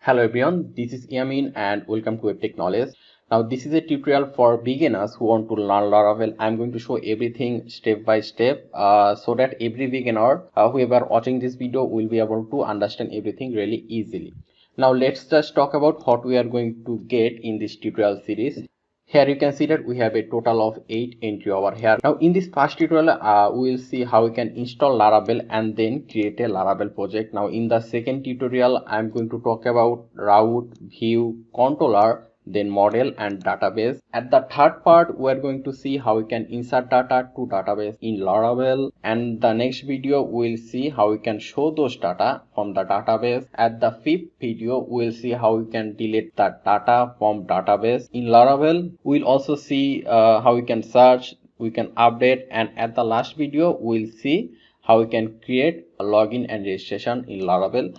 Hello everyone, this is Yamin and welcome to WebTech Knowledge. Now this is a tutorial for beginners who want to learn Laravel. I'm going to show everything step by step so that every beginner whoever watching this video will be able to understand everything really easily. Now let's just talk about what we are going to get in this tutorial series. Here you can see that we have a total of 8 entry over here. Now in this first tutorial we will see how we can install Laravel and then create a Laravel project. Now in the second tutorial I am going to talk about route, view, controller, then model and database. At the third part we are going to see how we can insert data to database in Laravel, and the next video we will see how we can show those data from the database. At the fifth video we will see how we can delete the data from database in Laravel. We will also see how we can search, we can update, and at the last video we will see how we can create a login and registration in Laravel.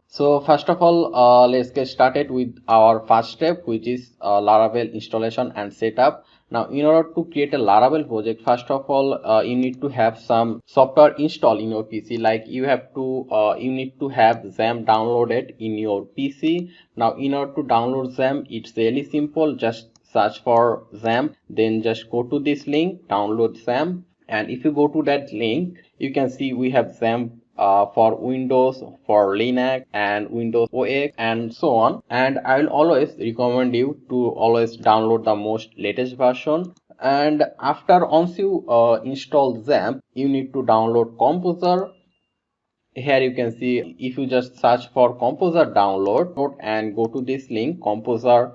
So first of all, let's get started with our first step, which is Laravel installation and setup. Now in order to create a Laravel project, first of all you need to have some software installed in your PC. Like you need to have XAMPP downloaded in your PC. Now in order to download XAMPP, it's really simple. Just search for XAMPP, then just go to this link, download XAMPP, and if you go to that link you can see we have XAMPP for Windows, for Linux and Windows OS and so on. And I will always recommend you to always download the most latest version. And after once you install XAMPP, you need to download Composer. Here you can see, if you just search for Composer download and go to this link Composer,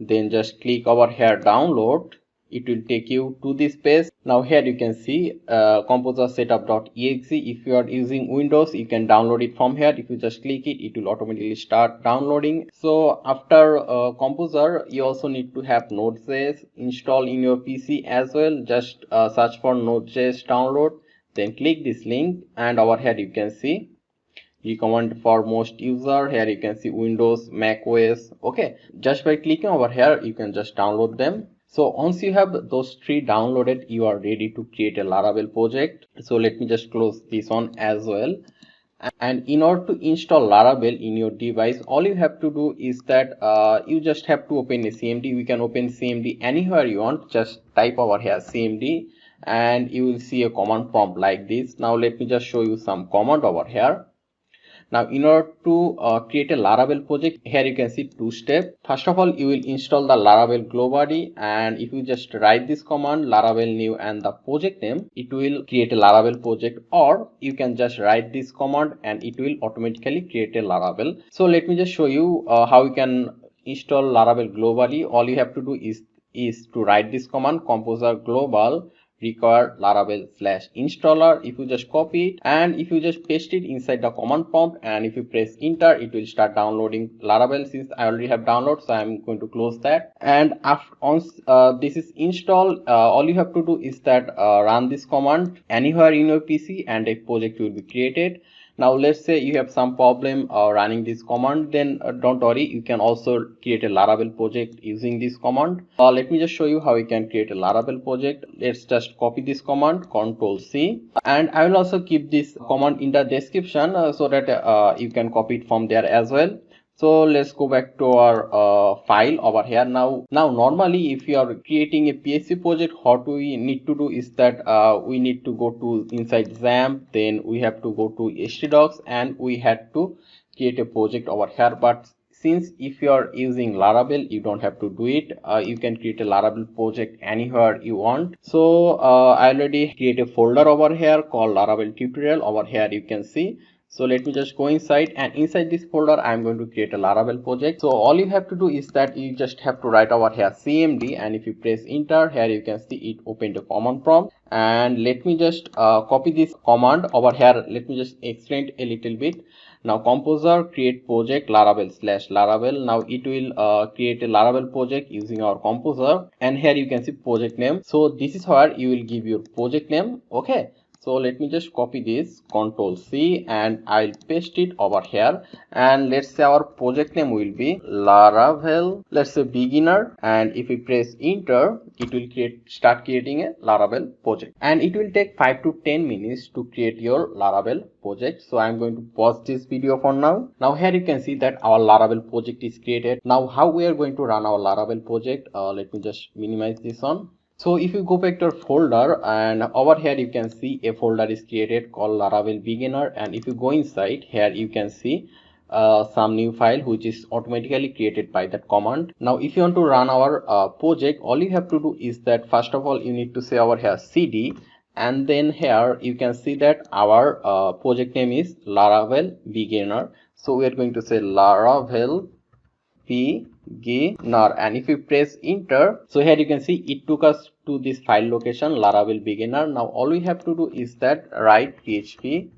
then just click over here download, it will take you to this page. Now here you can see composer setup.exe. If you are using Windows you can download it from here. If you just click it, it will automatically start downloading. So after composer, you also need to have Node.js installed in your PC as well. Just search for Node.js download, then click this link, and over here you can see recommend for most user. Here you can see Windows, Mac OS. Okay, just by clicking over here you can just download them. So once you have those three downloaded, you are ready to create a Laravel project. So let me just close this one as well. And in order to install Laravel in your device, all you have to do is that you just have to open a CMD. We can open CMD anywhere you want. Just type over here CMD and you will see a command prompt like this. Now let me just show you some command over here. Now in order to create a Laravel project, here you can see two steps. First of all, you will install the Laravel globally, and if you just write this command Laravel new and the project name, it will create a Laravel project. Or you can just write this command and it will automatically create a Laravel. So let me just show you how you can install Laravel globally. All you have to do is to write this command composer global require Laravel/installer. If you just copy it and if you just paste it inside the command prompt, and if you press enter, it will start downloading Laravel. Since I already have downloaded, so I'm going to close that. And after once this is installed, all you have to do is that run this command anywhere in your PC and a project will be created. Now let's say you have some problem running this command, then don't worry, you can also create a Laravel project using this command. Let me just show you how you can create a Laravel project. Let's just copy this command, Ctrl C, and I will also keep this command in the description so that you can copy it from there as well. So let's go back to our file over here. Now normally if you are creating a PHP project, what we need to do is that we need to go to inside XAMPP, then we have to go to htdocs and we had to create a project over here. But since if you are using Laravel, you don't have to do it. You can create a Laravel project anywhere you want. So I already create a folder over here called Laravel tutorial. Over here you can see. So let me just go inside, and inside this folder I am going to create a Laravel project. So all you have to do is that you just have to write over here CMD, and if you press enter, here you can see it opened a command prompt. And let me just copy this command over here. Let me just explain a little bit. Now composer create project Laravel/Laravel. Now it will create a Laravel project using our composer, and here you can see project name. So this is where you will give your project name. Okay, So let me just copy this, Control C, and I'll paste it over here. And let's say our project name will be Laravel, let's say beginner. And if we press enter, it will start creating a Laravel project. And it will take 5 to 10 minutes to create your Laravel project. So I'm going to pause this video for now. Now here you can see that our Laravel project is created. Now how we are going to run our Laravel project? Let me just minimize this one. So if you go back to your folder, and over here you can see a folder is created called Laravel beginner, and if you go inside here you can see some new file which is automatically created by that command. Now if you want to run our project, all you have to do is that first of all you need to say over here cd, and then here you can see that our project name is Laravel beginner. So we are going to say Laravel beginner, and if you press enter, so here you can see it took us to this file location Laravel beginner. Now all we have to do is that write php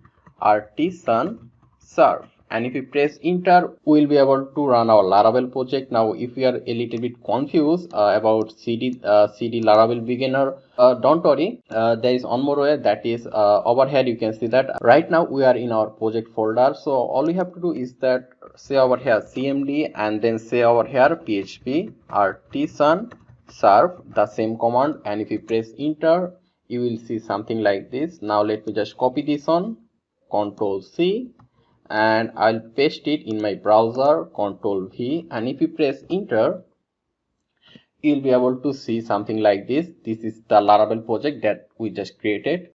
artisan serve, and if you press enter, we will be able to run our Laravel project. Now if we are a little bit confused about cd Laravel beginner, don't worry, there is one more way, that is over here you can see that right now we are in our project folder. So all we have to do is that say over here cmd, and then say over here php artisan serve, the same command, and if you press enter, you will see something like this. Now let me just copy this on, Control C, and I'll paste it in my browser, Control V, and if you press enter, you'll be able to see something like this. This is the Laravel project that we just created.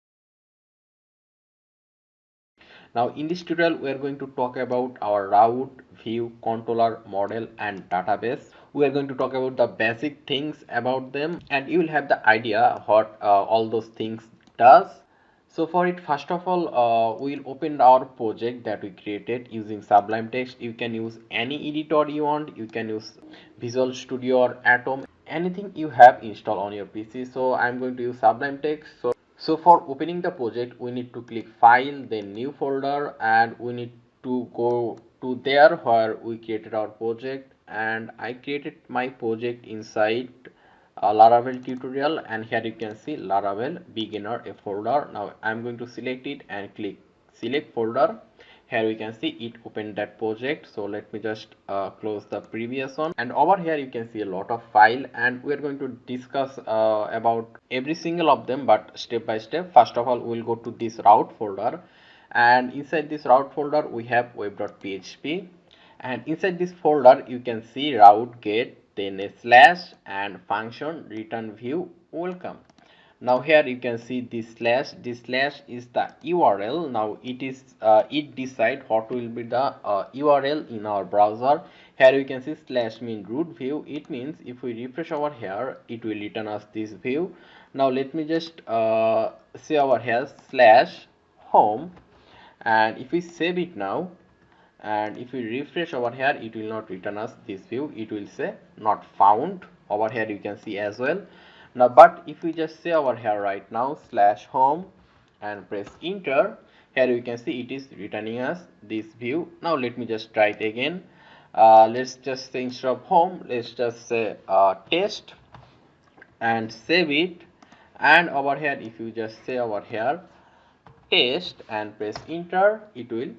Now in this tutorial we are going to talk about our route, view, controller, model and database. We are going to talk about the basic things about them, and you will have the idea what all those things does. So for it, first of all, we will open our project that we created using Sublime Text. You can use any editor you want. You can use Visual Studio or Atom, anything you have installed on your PC. So I'm going to use Sublime Text. So for opening the project, we need to click File, then New Folder, and we need to go to there where we created our project. And I created my project inside Laravel tutorial, and here you can see Laravel beginner, a folder. Now I'm going to select it and click select folder. Here we can see it opened that project. So let me just close the previous one, and over here you can see a lot of file, and we're going to discuss about every single of them, but step by step. First of all, we'll go to this route folder, and inside this route folder we have web.php, and inside this folder you can see route get, then a slash, and function return view welcome. Now here you can see this slash is the URL. Now it decide what will be the URL in our browser. Here you can see slash mean root view. It means if we refresh over here, it will return us this view. Now let me just say over here slash home, and if we save it now, and if we refresh over here, it will not return us this view. It will say not found. Over here you can see as well. Now but if we just say over here right now slash home and press enter, here you can see it is returning us this view. Now let me just try it again. Let's just say instead of home, let's just say test and save it. And over here, if you just say over here test and press enter, it will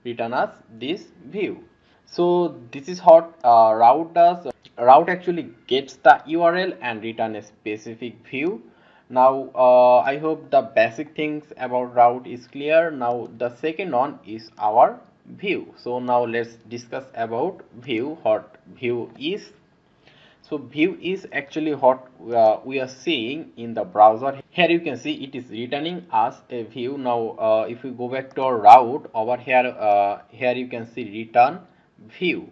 return us this view. So this is what route does. Route actually gets the URL and return a specific view. Now I hope the basic things about route is clear. Now the second one is our view. So now let's discuss about view, what view is. So view is actually what we are seeing in the browser. Here you can see it is returning us a view. Now if we go back to our route over here, here you can see return view.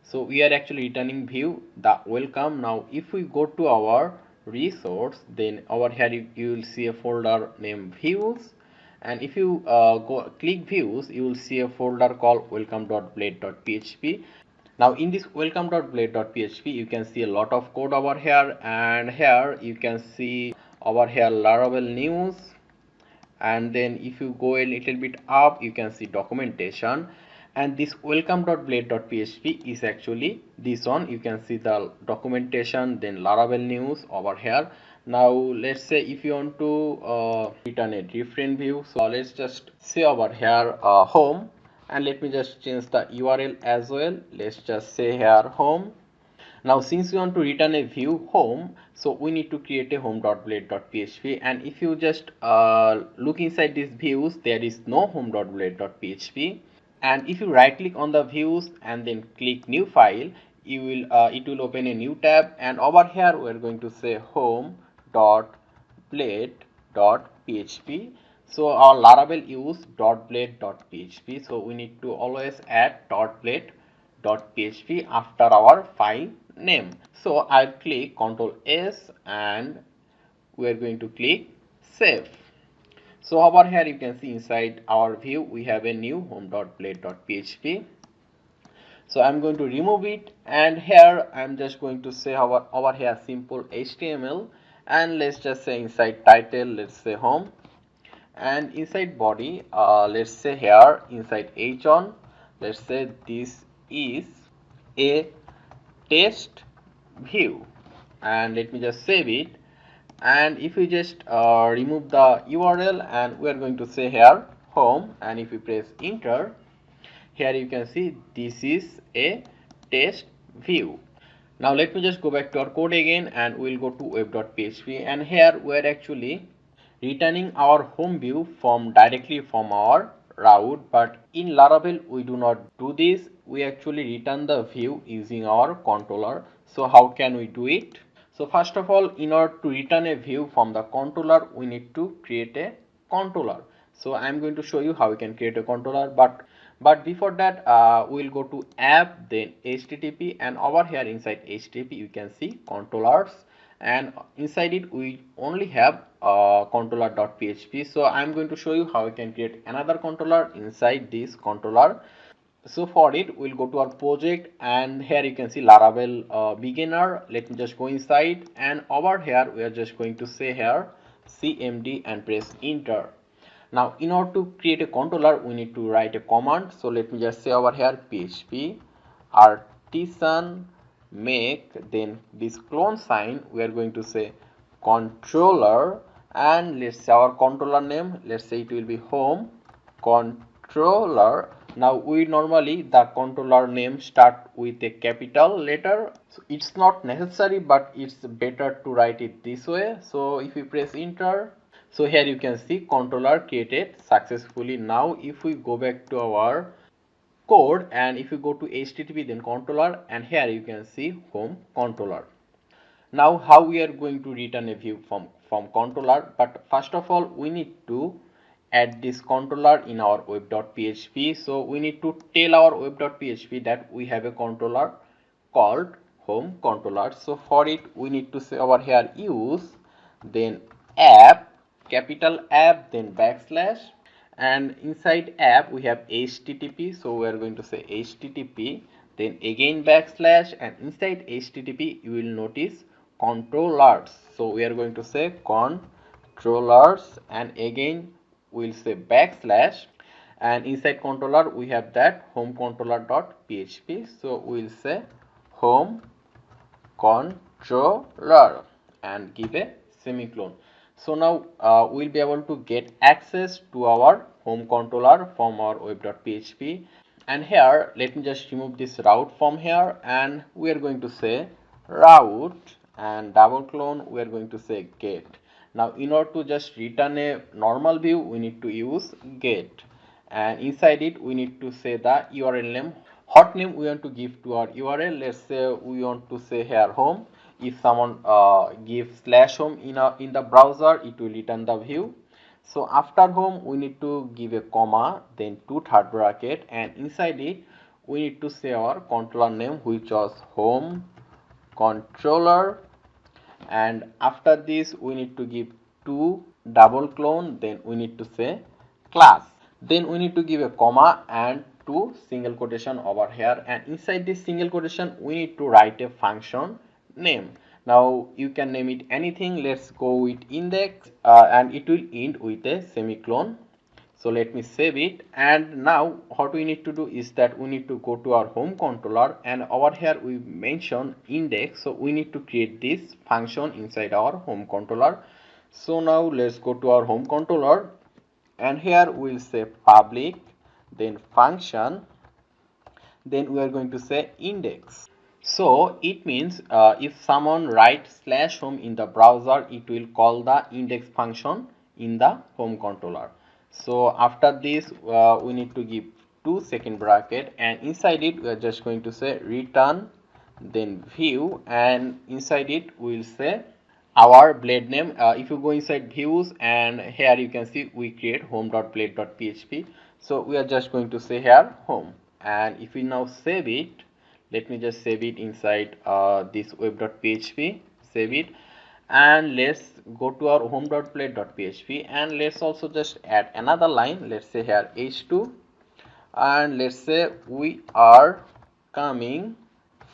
So we are actually returning view the welcome. Now if we go to our resource, then over here you will see a folder named views, and if you go click views, you will see a folder called welcome.blade.php. Now in this welcome.blade.php, you can see a lot of code over here, and here you can see over here Laravel news, and then if you go a little bit up, you can see documentation. And this welcome.blade.php is actually this one. You can see the documentation, then Laravel news over here. Now let's say if you want to return a different view, so let's just say over here home, and let me just change the URL as well. Let's just say here home. Now since we want to return a view home, so we need to create a home.blade.php, and if you just look inside these views, there is no home.blade.php. And if you right click on the views and then click new file, you will it will open a new tab, and over here we are going to say home.blade.php. so our Laravel use .blade.php, so we need to always add .blade.php after our file name. So I'll click Ctrl S and we are going to click save. So over here you can see inside our view we have a new home.blade.php. So I'm going to remove it, and here I'm just going to say over here simple HTML, and let's just say inside title let's say home, and inside body let's say here inside h1 let's say this is a test view, and let me just save it. And if we just remove the URL, and we are going to say here home, and if we press enter, here you can see this is a test view. Now let me just go back to our code again, and we'll go to web.php, and here we are actually returning our home view from directly from our route. But in Laravel we do not do this, we actually return the view using our controller. So how can we do it? So first of all, in order to return a view from the controller, we need to create a controller. So I'm going to show you how we can create a controller, but before that we'll go to app, then http, and over here inside http you can see controllers, and inside it we only have controller.php. so I'm going to show you how we can create another controller inside this controller. So for it we'll go to our project, and here you can see Laravel beginner. Let me just go inside, and over here we are just going to say here cmd and press enter. Now in order to create a controller we need to write a command. So let me just say over here php artisan make, then this clone sign we are going to say controller, and let's say our controller name, let's say it will be home controller. Now we normally the controller name start with a capital letter, so it's not necessary but it's better to write it this way. So if you press enter, so here you can see controller created successfully. Now if we go back to our code, and if you go to http then controller, and here you can see home controller. Now how we are going to return a view from controller? But first of all we need to add this controller in our web.php. so we need to tell our web.php that we have a controller called home controller. So for it we need to say over here use, then app, capital app, then backslash, and inside app we have http, so we are going to say http, then again backslash, and inside http you will notice controllers, so we are going to say controllers, and again we'll say backslash, and inside controller we have that home controller.php, so we'll say home controller and give a semicolon. So now we'll be able to get access to our home controller from our web.php. And here let me just remove this route from here, and we are going to say route, and double clone we are going to say get. Now in order to just return a normal view we need to use get, and inside it we need to say the URL name. Hot name we want to give to our URL. Let's say we want to say here home. If someone gives /home in the browser, it will return the view. So after home we need to give a comma, then 2 third bracket, and inside it we need to say our controller name, which was home controller, and after this we need to give 2 double clone, then we need to say class, then we need to give a comma and 2 single quotation over here, and inside this single quotation we need to write a function name. Now you can name it anything. Let's go with index, and it will end with a semicolon. So let me save it, and now what we need to do is that we need to go to our home controller, and over here we mention index, so we need to create this function inside our home controller. So now let's go to our home controller, and here we'll say public, then function, then we are going to say index. So it means if someone writes /home in the browser, it will call the index function in the home controller. So after this we need to give 2 bracket, and inside it we are just going to say return, then view, and inside it we will say our blade name. If you go inside views, and here you can see we create home.blade.php, so we are just going to say here home. And if we now save it, let me just save it inside this web.php, save it, and let's go to our home.blade.php, and let's also just add another line. Let's say here h2, and let's say we are coming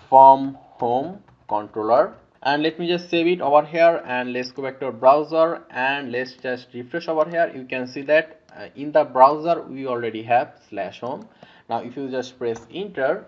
from home controller, and let me just save it over here, and let's go back to our browser, and let's just refresh over here. You can see that in the browser we already have /home. Now if you just press enter,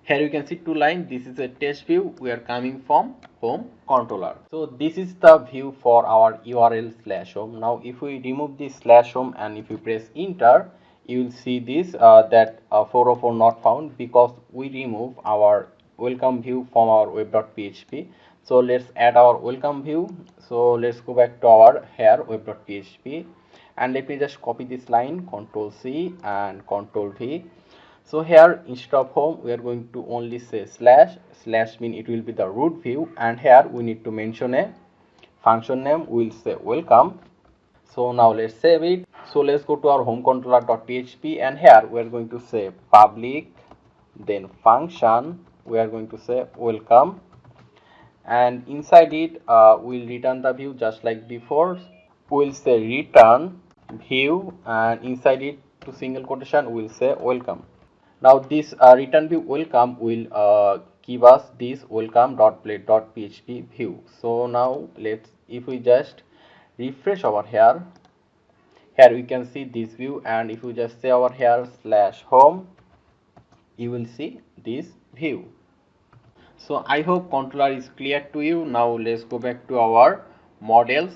here you can see 2 lines. This is a test view, we are coming from home controller. So this is the view for our URL /home. Now if we remove this /home, and if you press enter, you will see this that 404 not found, because we remove our welcome view from our web.php. So let's add our welcome view. So let's go back to our here web.php, and let me just copy this line, Ctrl C and Ctrl V. So here instead of home we are going to only say /, mean it will be the root view, and here we need to mention a function name. We will say welcome. So now let's save it. So let's go to our home controller.php, and here we are going to say public, then function, we are going to say welcome, and inside it we'll return the view just like before. We'll say return view, and inside it to single quotation we'll say welcome. Now this return view welcome will give us this welcome.blade.php view. So now let's, if we just refresh over here, here we can see this view, and if you just say over here /home, you will see this view. So I hope controller is clear to you. Now let's go back to our models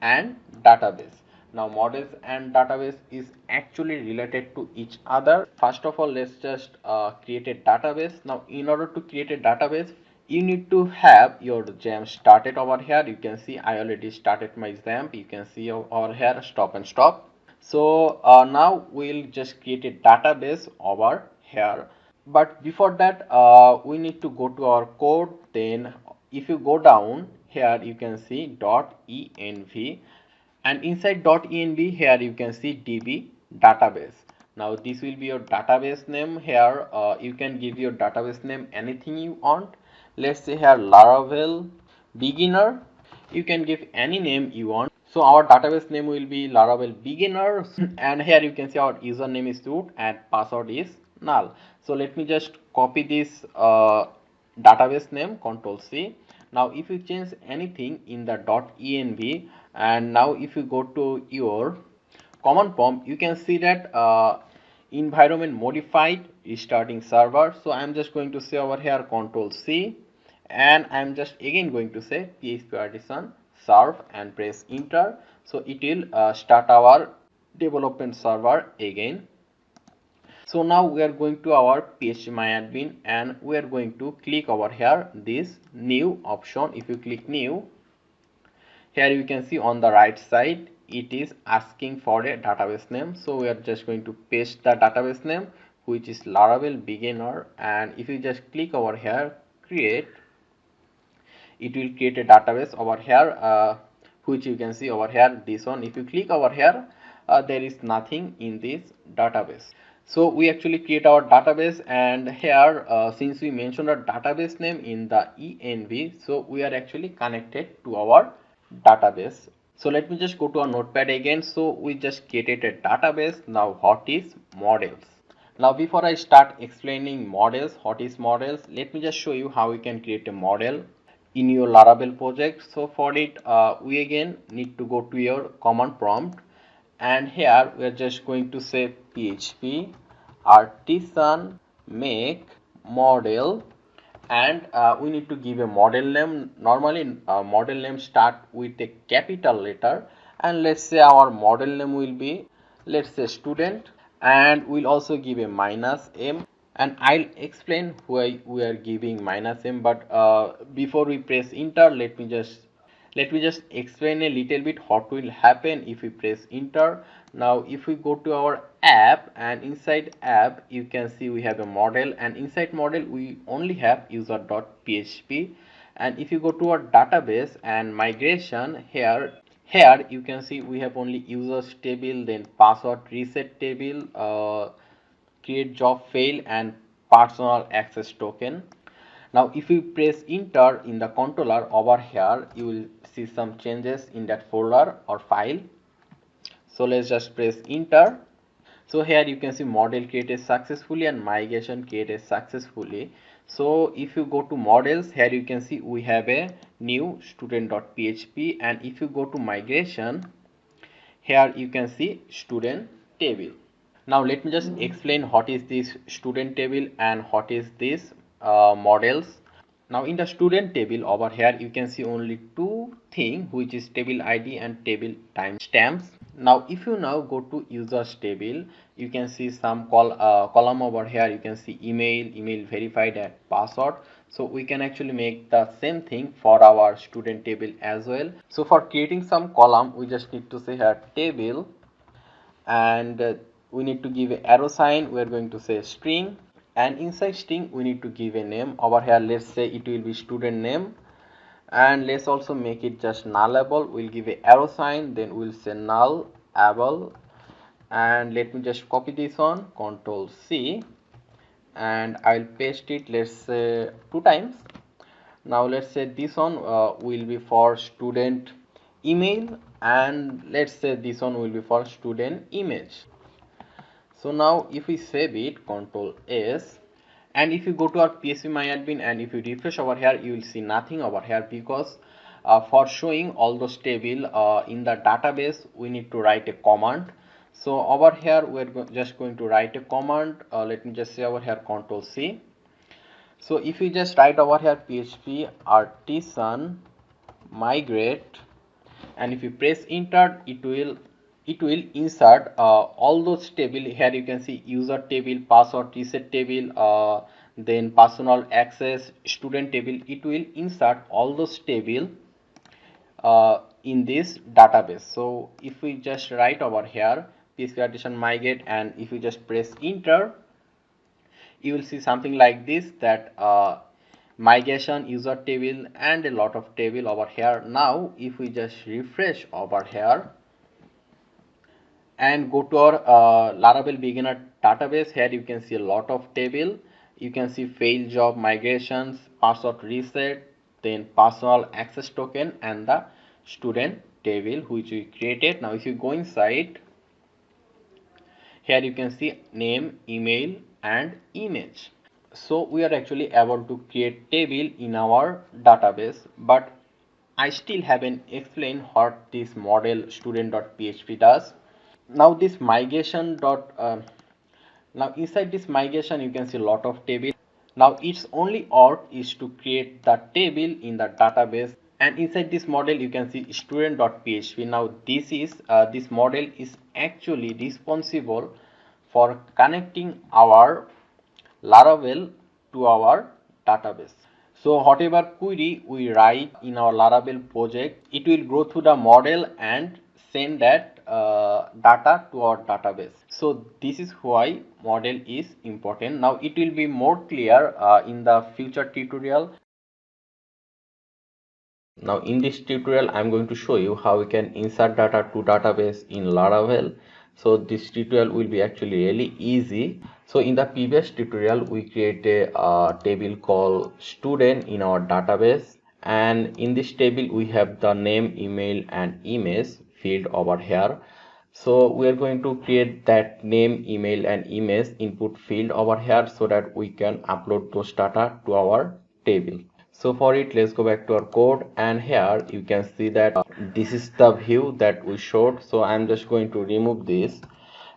and database. Now models and database is actually related to each other. First of all, let's just create a database. Now in order to create a database, you need to have your XAMPP started over here. You can see I already started my XAMPP. You can see over here stop and stop. So now we'll just create a database over here. But before that we need to go to our code. Then if you go down here, you can see .env, and inside .env here you can see db database. Now this will be your database name. Here you can give your database name anything you want. Let's say here Laravel beginner, you can give any name you want. So our database name will be Laravel beginner, and here you can see our username is root and password is null. So let me just copy this database name, Ctrl C. Now if you change anything in the .env, and now if you go to your command prompt, you can see that environment modified restarting server. So I'm just going to say over here Ctrl C, and I'm just again going to say php artisan serve and press enter. So it will start our development server again. So now we are going to our phpMyAdmin, and we are going to click over here this new option. If you click new, here you can see on the right side it is asking for a database name. So we are just going to paste the database name, which is Laravel beginner, and if you just click over here create, it will create a database over here, which you can see over here, this one. If you click over here, there is nothing in this database. So we actually create our database, and here since we mentioned a database name in the env, so we are actually connected to our database. So let me just go to our notepad again. So we just created a database. Now what is models? Now before I start explaining models, what is models, let me just show you how we can create a model in your Laravel project. So for it we again need to go to your command prompt, and here we are just going to say PHP artisan make model, and we need to give a model name. Normally model name start with a capital letter, and let's say our model name will be, let's say, student, and we'll also give a minus m, and I'll explain why we are giving minus m. But before we press enter, let me just explain a little bit what will happen if we press enter. Now if we go to our app, and inside app you can see we have a model, and inside model we only have user.php. and if you go to our database and migration, here you can see we have only users table, then password reset table, create job fail, and personal access token. Now if you press enter in the controller over here, you will see some changes in that folder or file. So let's just press enter. So here you can see model created successfully and migration created successfully. So if you go to models, here you can see we have a new student.php, and if you go to migration, here you can see student table. Now let me just explain what is this student table and what is this models. Now in the student table over here you can see only two things, which is table ID and table timestamps. Now if you now go to users table, you can see some column over here. You can see email verified, and password. So we can actually make the same thing for our student table as well. So for creating some column, we just need to say here table, and we need to give an arrow sign. We are going to say string, and inside string we need to give a name. Over here let's say it will be student name, and let's also make it just nullable. We'll give a arrow sign, then we'll say nullable, and let me just copy this one, Control C, and I'll paste it, let's say 2 times. Now let's say this one will be for student email, and let's say this one will be for student image. So now if we save it, Control S, and if you go to our phpMyAdmin and if you refresh over here, you will see nothing over here, because for showing all those table in the database we need to write a command. So over here we're just going to write a command. Let me just say over here Control C. So if you just write over here php artisan migrate, and if you press enter, it will insert all those table. Here you can see user table, password reset table, then personal access, student table. It will insert all those table in this database. So if we just write over here php artisan migrate, and if you just press enter, you will see something like this, that migration, user table, and a lot of table over here. Now if we just refresh over here and go to our Laravel beginner database, here you can see a lot of table. You can see failed job migrations, password reset, then personal access token, and the student table which we created. Now if you go inside, here you can see name, email, and image. So we are actually able to create table in our database, but I still haven't explained what this model student.php does. Now this migration now inside this migration you can see a lot of table. Now its only work is to create the table in the database, and inside this model you can see student.php. Now this model is actually responsible for connecting our Laravel to our database. So whatever query we write in our Laravel project, it will go through the model and send that data to our database. So this is why model is important. Now it will be more clear in the future tutorial. Now in this tutorial I am going to show you how we can insert data to database in Laravel. So this tutorial will be actually really easy. So in the previous tutorial we created a table called student in our database, and in this table we have the name, email, and image field over here. So we are going to create that name, email, and image input field over here so that we can upload those data to our table. So for it, let's go back to our code, and here you can see that this is the view that we showed. So I'm just going to remove this,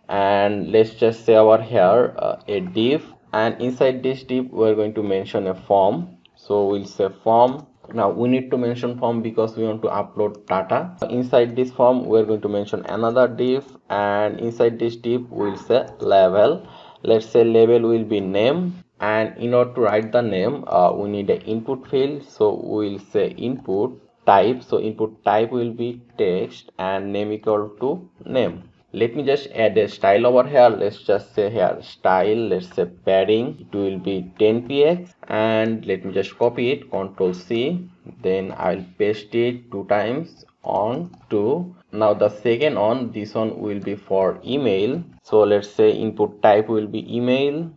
and let's just say over here a div, and inside this div we're going to mention a form. So we'll say form. Now we need to mention form because we want to upload data. Inside this form we're going to mention another div, and inside this div we'll say label. Let's say label will be name, and in order to write the name we need an input field. So we'll say input type. So input type will be text and name equal to name. Let me just add a style over here. Let's just say here style, let's say padding, it will be 10px, and let me just copy it, Ctrl C, then I'll paste it 2 times on 2. Now the second on, this one will be for email. So let's say input type will be email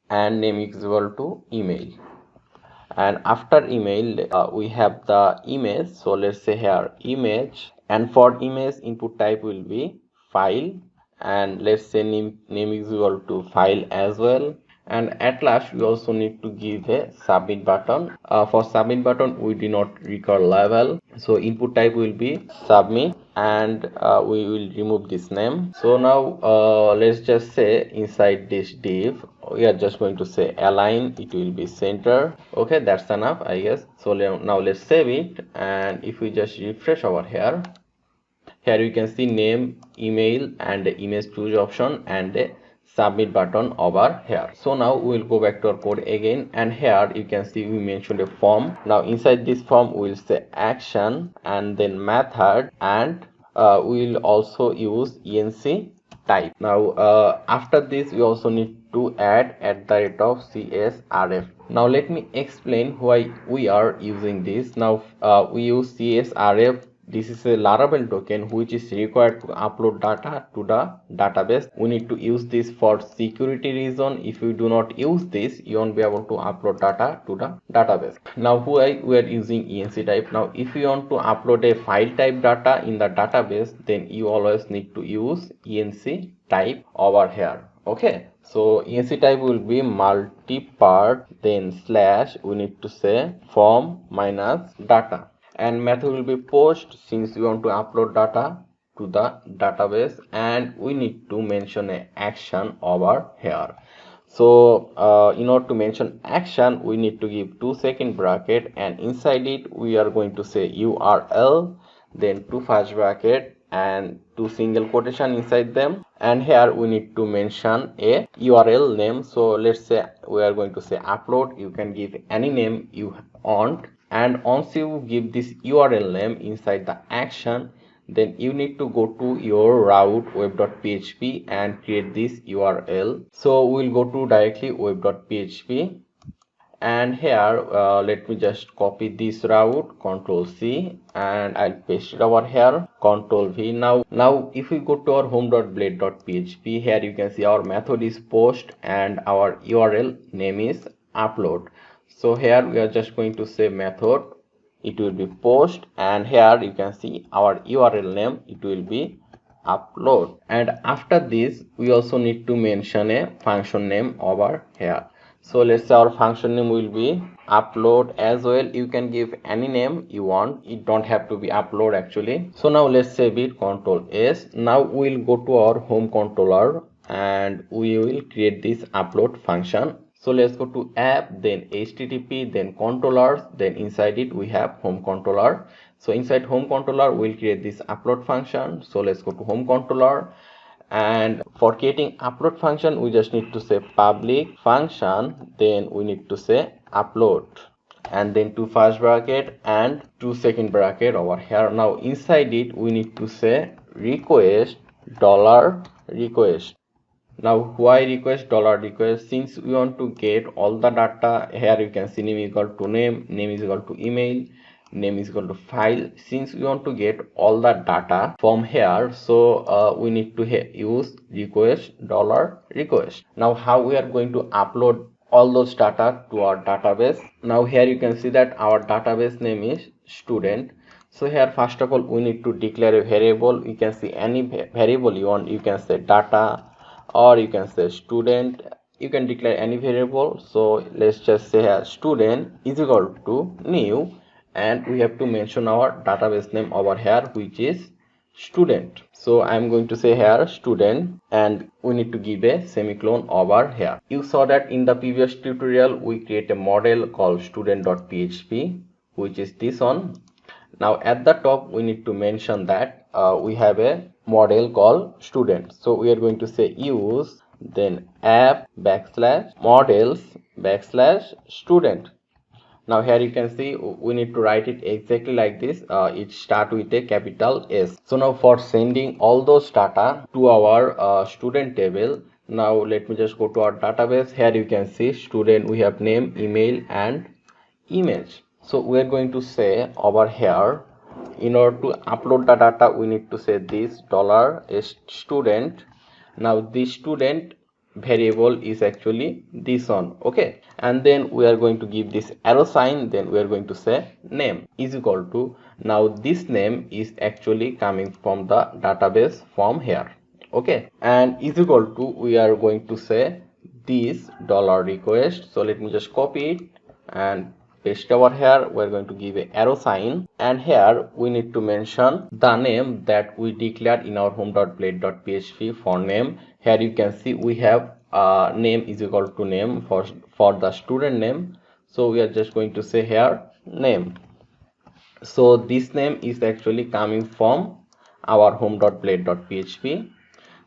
and name is equal to email. And after email we have the image. So let's say here image, and for image input type will be file, and let's say name is equal to file as well. And at last we also need to give a submit button. For submit button we do not require label, so input type will be submit, and we will remove this name. So now let's just say inside this div we are just going to say align, it will be center. Okay, that's enough I guess. So now let's save it, and if we just refresh over here, here you can see name, email, and the image choose option, and the submit button over here. So now we will go back to our code again, and here you can see we mentioned a form. Now inside this form we will say action and then method, and we will also use enc type. Now after this we also need to add @ CSRF. Now let me explain why we are using this. Now we use CSRF. This is a Laravel token which is required to upload data to the database. We need to use this for security reason. If you do not use this, you won't be able to upload data to the database. Now why we are using enc type? Now if you want to upload a file type data in the database, then you always need to use enc type over here. Okay, so enc type will be multi-part, then slash, we need to say form minus data, and method will be post since we want to upload data to the database, and we need to mention a action over here. So in order to mention action we need to give 2-second bracket, and inside it we are going to say URL, then 2 first bracket and 2 single quotation inside them, and here we need to mention a URL name. So let's say we are going to say upload. You can give any name you want, and once you give this URL name inside the action, then you need to go to your route web.php and create this URL. So we'll go to directly web.php, and here let me just copy this route, Ctrl C, and I'll paste it over here, Ctrl V. Now if we go to our home.blade.php, here you can see our method is post and our URL name is upload. So here we are just going to say method, it will be post, and here you can see our URL name, it will be upload. And after this we also need to mention a function name over here. So let's say our function name will be upload as well. You can give any name you want, it don't have to be upload actually. So now let's save it, Ctrl S. Now we'll go to our home controller and we will create this upload function. So let's go to app, then http, then controllers, then inside it we have home controller. So inside home controller we'll create this upload function. So let's go to home controller, and for creating upload function we just need to say public function, then we need to say upload, and then 2 first bracket and 2 second bracket over here. Now inside it we need to say request $request. Now why request $request? Since we want to get all the data, here you can see name is equal to name, name is equal to email, name is equal to file. Since we want to get all the data from here, so we need to use request $request. Now how we are going to upload all those data to our database? Now here you can see that our database name is student. So here first of all we need to declare a variable. You can see any variable you want. You can say data, or you can say student, you can declare any variable. So let's just say here student is equal to new, and we have to mention our database name over here, which is student. So I'm going to say here student, and we need to give a semicolon over here. You saw that in the previous tutorial we create a model called student.php, which is this one. Now at the top we need to mention that we have a model called student. So we are going to say use, then app /models /student. Now here you can see we need to write it exactly like this. It start with a capital S. So now for sending all those data to our student table, now let me just go to our database. Here you can see student, we have name, email and image. So we are going to say over here, in order to upload the data we need to say this $student. Now this student variable is actually this one, okay, and then we are going to give this arrow sign, then we are going to say name is equal to, now this name is actually coming from the database from here, okay, and is equal to, we are going to say this $request. So let me just copy it and paste over here. We're going to give a arrow sign, and here we need to mention the name that we declared in our home.blade.php for name. Here you can see we have name is equal to name for the student name. So we are just going to say here name. So this name is actually coming from our home.blade.php.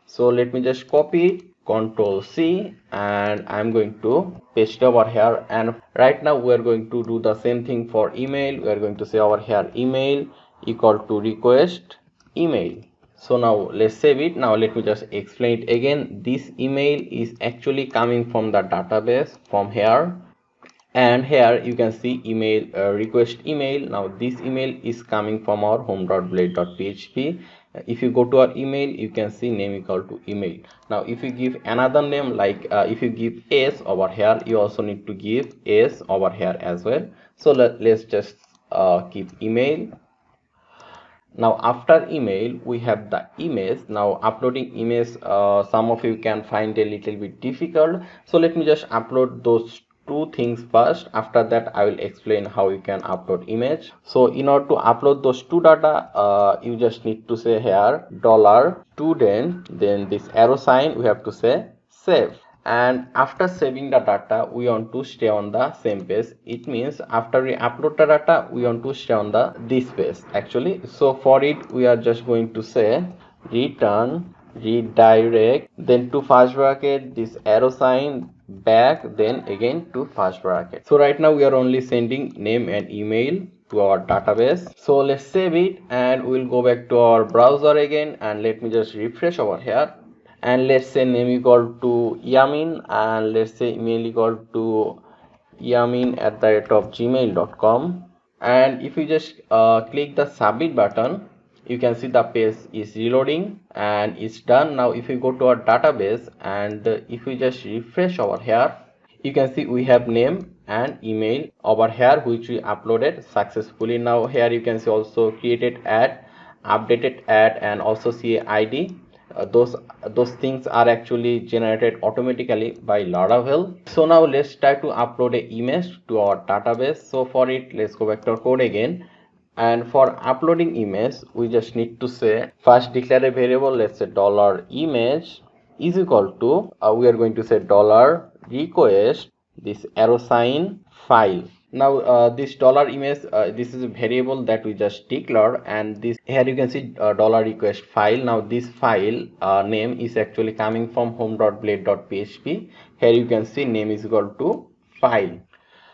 So let me just copy it, Control C, and I'm going to paste over here. And right now we are going to do the same thing for email. We are going to say over here email equal to request email. So now let's save it. Now let me just explain it again. This email is actually coming from the database from here, and here you can see email request email. Now this email is coming from our home.blade.php. If you go to our email, you can see name equal to email. Now if you give another name, like if you give s over here, you also need to give s over here as well. So let's just keep email. Now after email we have the image. Now uploading image, some of you can find a little bit difficult, so let me just upload those two things first. After that I will explain how you can upload image. So in order to upload those two data, you just need to say here $student, then this arrow sign, we have to say save. And after saving the data we want to stay on the same page. It means after we upload the data we want to stay on this page actually. So for it we are just going to say return redirect, then to first bracket, this arrow sign, back, then again to first bracket. So right now we are only sending name and email to our database. So let's save it and we'll go back to our browser again, and let me just refresh over here. And let's say name equal to Yamin, and let's say email equal to yamin@gmail.com. And if you just click the submit button, you can see the page is reloading and it's done. Now if you go to our database and if we just refresh over here, you can see we have name and email over here which we uploaded successfully. Now here you can see also created ad, updated ad, and also CA ID. Those things are actually generated automatically by Laravel. So now let's try to upload an image to our database. So for it, let's go back to our code again, and for uploading image we just need to say first declare a variable. Let's say $image is equal to we are going to say $request, this arrow sign, file. Now this $image, this is a variable that we just declared, and this here you can see $request file. Now this file name is actually coming from home.blade.php. Here you can see name is equal to file.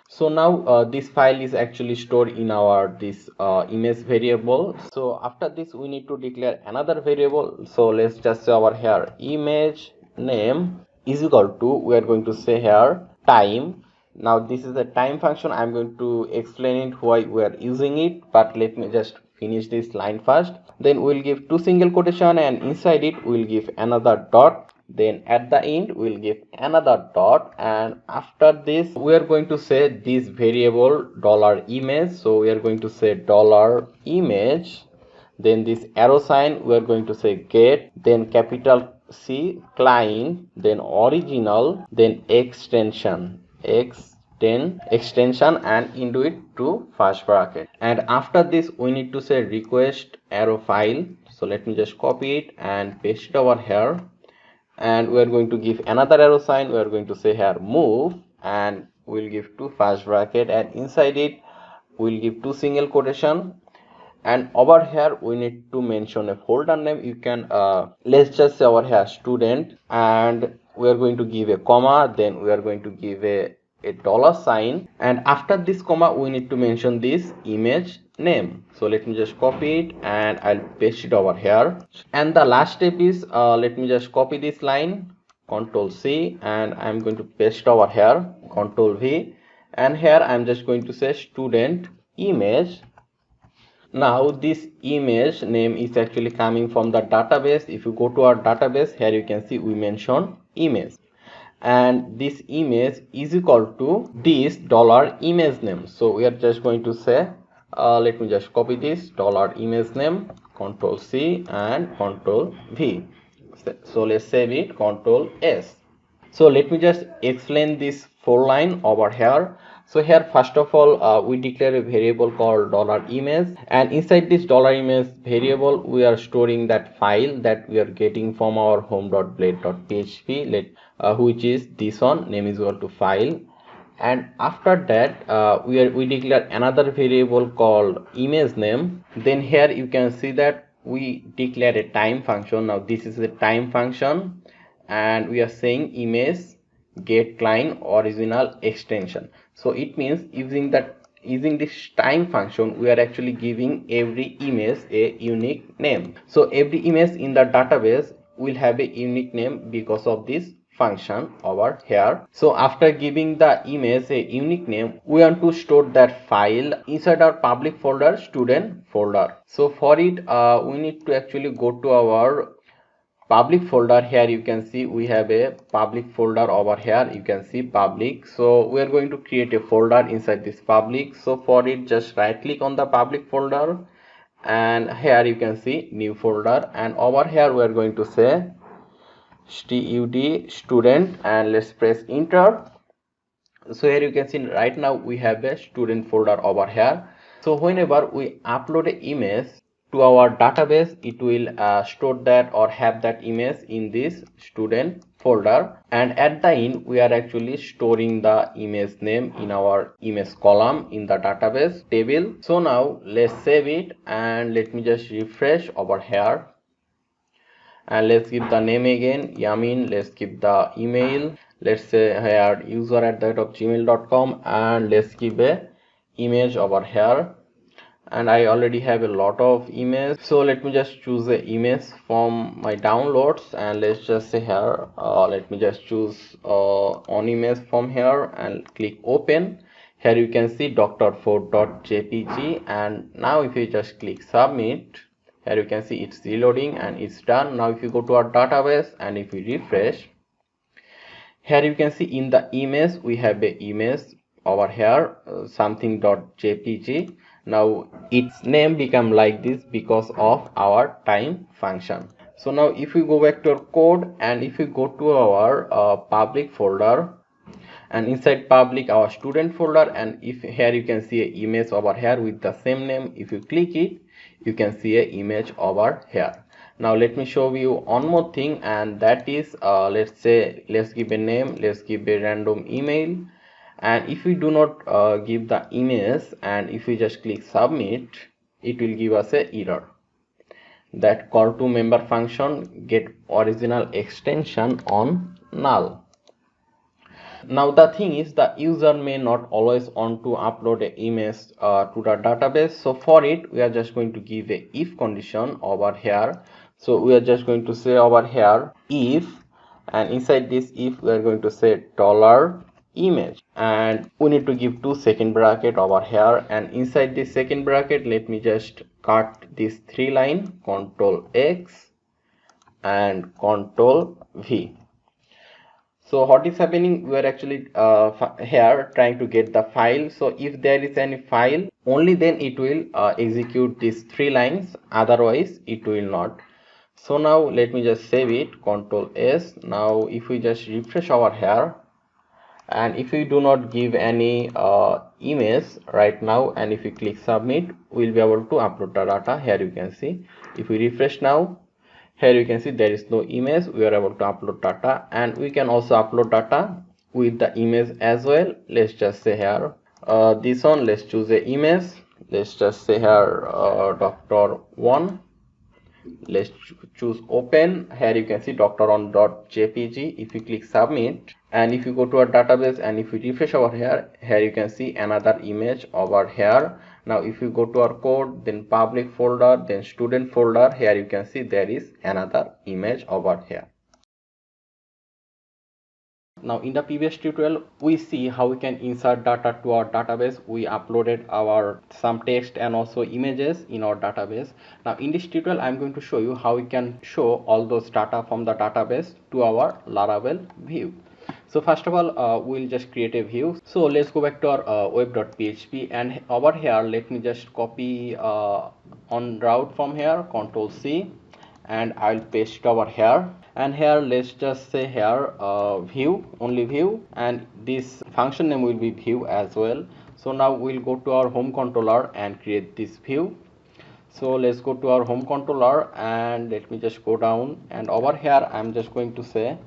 So now this file is actually stored in our this image variable. So after this we need to declare another variable. So let's just say over here image name is equal to, we are going to say here time. Now this is a time function. I'm going to explain it why we are using it, but let me just finish this line first. Then we'll give two single quotation, and inside it we'll give another dot. Then at the end we'll give another dot, and after this we are going to say this variable $image. So we are going to say $image, then this arrow sign we are going to say get, then capital C client, then original, then extension and into it to first bracket. And after this we need to say request arrow file. So let me just copy it and paste it over here, and we are going to give another arrow sign. We are going to say here move, and we'll give two first bracket, and inside it we'll give two single quotation. And over here we need to mention a folder name. You can let's just say over here student, and we are going to give a comma, then we are going to give a dollar sign, and after this comma we need to mention this image name. So let me just copy it and I'll paste it over here. And the last step is let me just copy this line, Control C, and I'm going to paste it over here, Control V, and here I'm just going to say student image. Now this image name is actually coming from the database. If you go to our database, here you can see we mention image, and this image is equal to this dollar image name. So we are just going to say let me just copy this dollar image name, Control C and Control V. So let's save it, Control S. So let me just explain this for line over here. So here first of all we declare a variable called dollar image, and inside this dollar image variable we are storing that file that we are getting from our home.blade.php, which is this one, name is equal to file. And after that we declare another variable called image name. Then here you can see that we declare a time function. Now this is the time function, and we are saying image get client original extension. So it means using this time function we are actually giving every image a unique name. So every image in the database will have a unique name because of this function over here. So after giving the image a unique name, we want to store that file inside our public folder, student folder. So for it we need to actually go to our public folder. Here you can see we have a public folder over here, you can see public. So we are going to create a folder inside this public. So for it, just right click on the public folder, and here you can see new folder, and over here we are going to say stud student, and let's press enter. So here you can see right now we have a student folder over here. So whenever we upload an image to our database, it will store that or have that image in this student folder, and at the end we are actually storing the image name in our image column in the database table. So now let's save it, and let me just refresh over here, and let's give the name again Yamin. Let's give the email, let's say here user@gmail.com, and let's give a image over here. And I already have a lot of images, so let me just choose the image from my downloads, and let's just say here let me just choose one image from here and click open. Here you can see dr4.jpg, and now if you just click submit, here you can see it's reloading and it's done. Now if you go to our database and if we refresh, here you can see in the image we have a image over here something.jpg. Now its name become like this because of our time function. So now if we go back to our code, and if we go to our public folder, and inside public our student folder, and if here you can see an image over here with the same name, if you click it you can see an image over here. Now let me show you one more thing, and that is let's give a name, let's give a random email, and if we do not give the image and if we just click submit, it will give us a error that call to member function get original extension on null. Now the thing is, the user may not always want to upload an image to the database. So for it we are just going to give a if condition over here. So we are just going to say over here if, and inside this if we are going to say dollar image, and we need to give two second bracket over here, and inside this second bracket let me just cut this three line, Control X and Control V. So what is happening, we are actually here trying to get the file. So if there is any file, only then it will execute these three lines, otherwise it will not. So now let me just save it, Control S. Now if we just refresh over here, and if we do not give any image right now, and if we click submit, we'll be able to upload the data. Here you can see, if we refresh now, here you can see there is no image. We are able to upload data, and we can also upload data with the image as well. Let's just say here this one, let's choose a image. Let's just say here doctor 1. Let's choose open. Here you can see doctor1.jpg. If you click submit, and if you go to our database, and if we refresh over here, you can see another image over here. Now if you go to our code, then public folder, then student folder, here you can see there is another image over here. Now in the previous tutorial, we see how we can insert data to our database. We uploaded our some text and also images in our database. Now in this tutorial, I'm going to show you how we can show all those data from the database to our Laravel view. So first of all, we'll just create a view. So let's go back to our web.php, and over here, let me just copy on route from here, Control C, and I'll paste it over here. And here let's just say here view, only view, and this function name will be view as well. So now we'll go to our home controller and create this view. So let's go to our home controller, and let me just go down, and over here I'm just going to say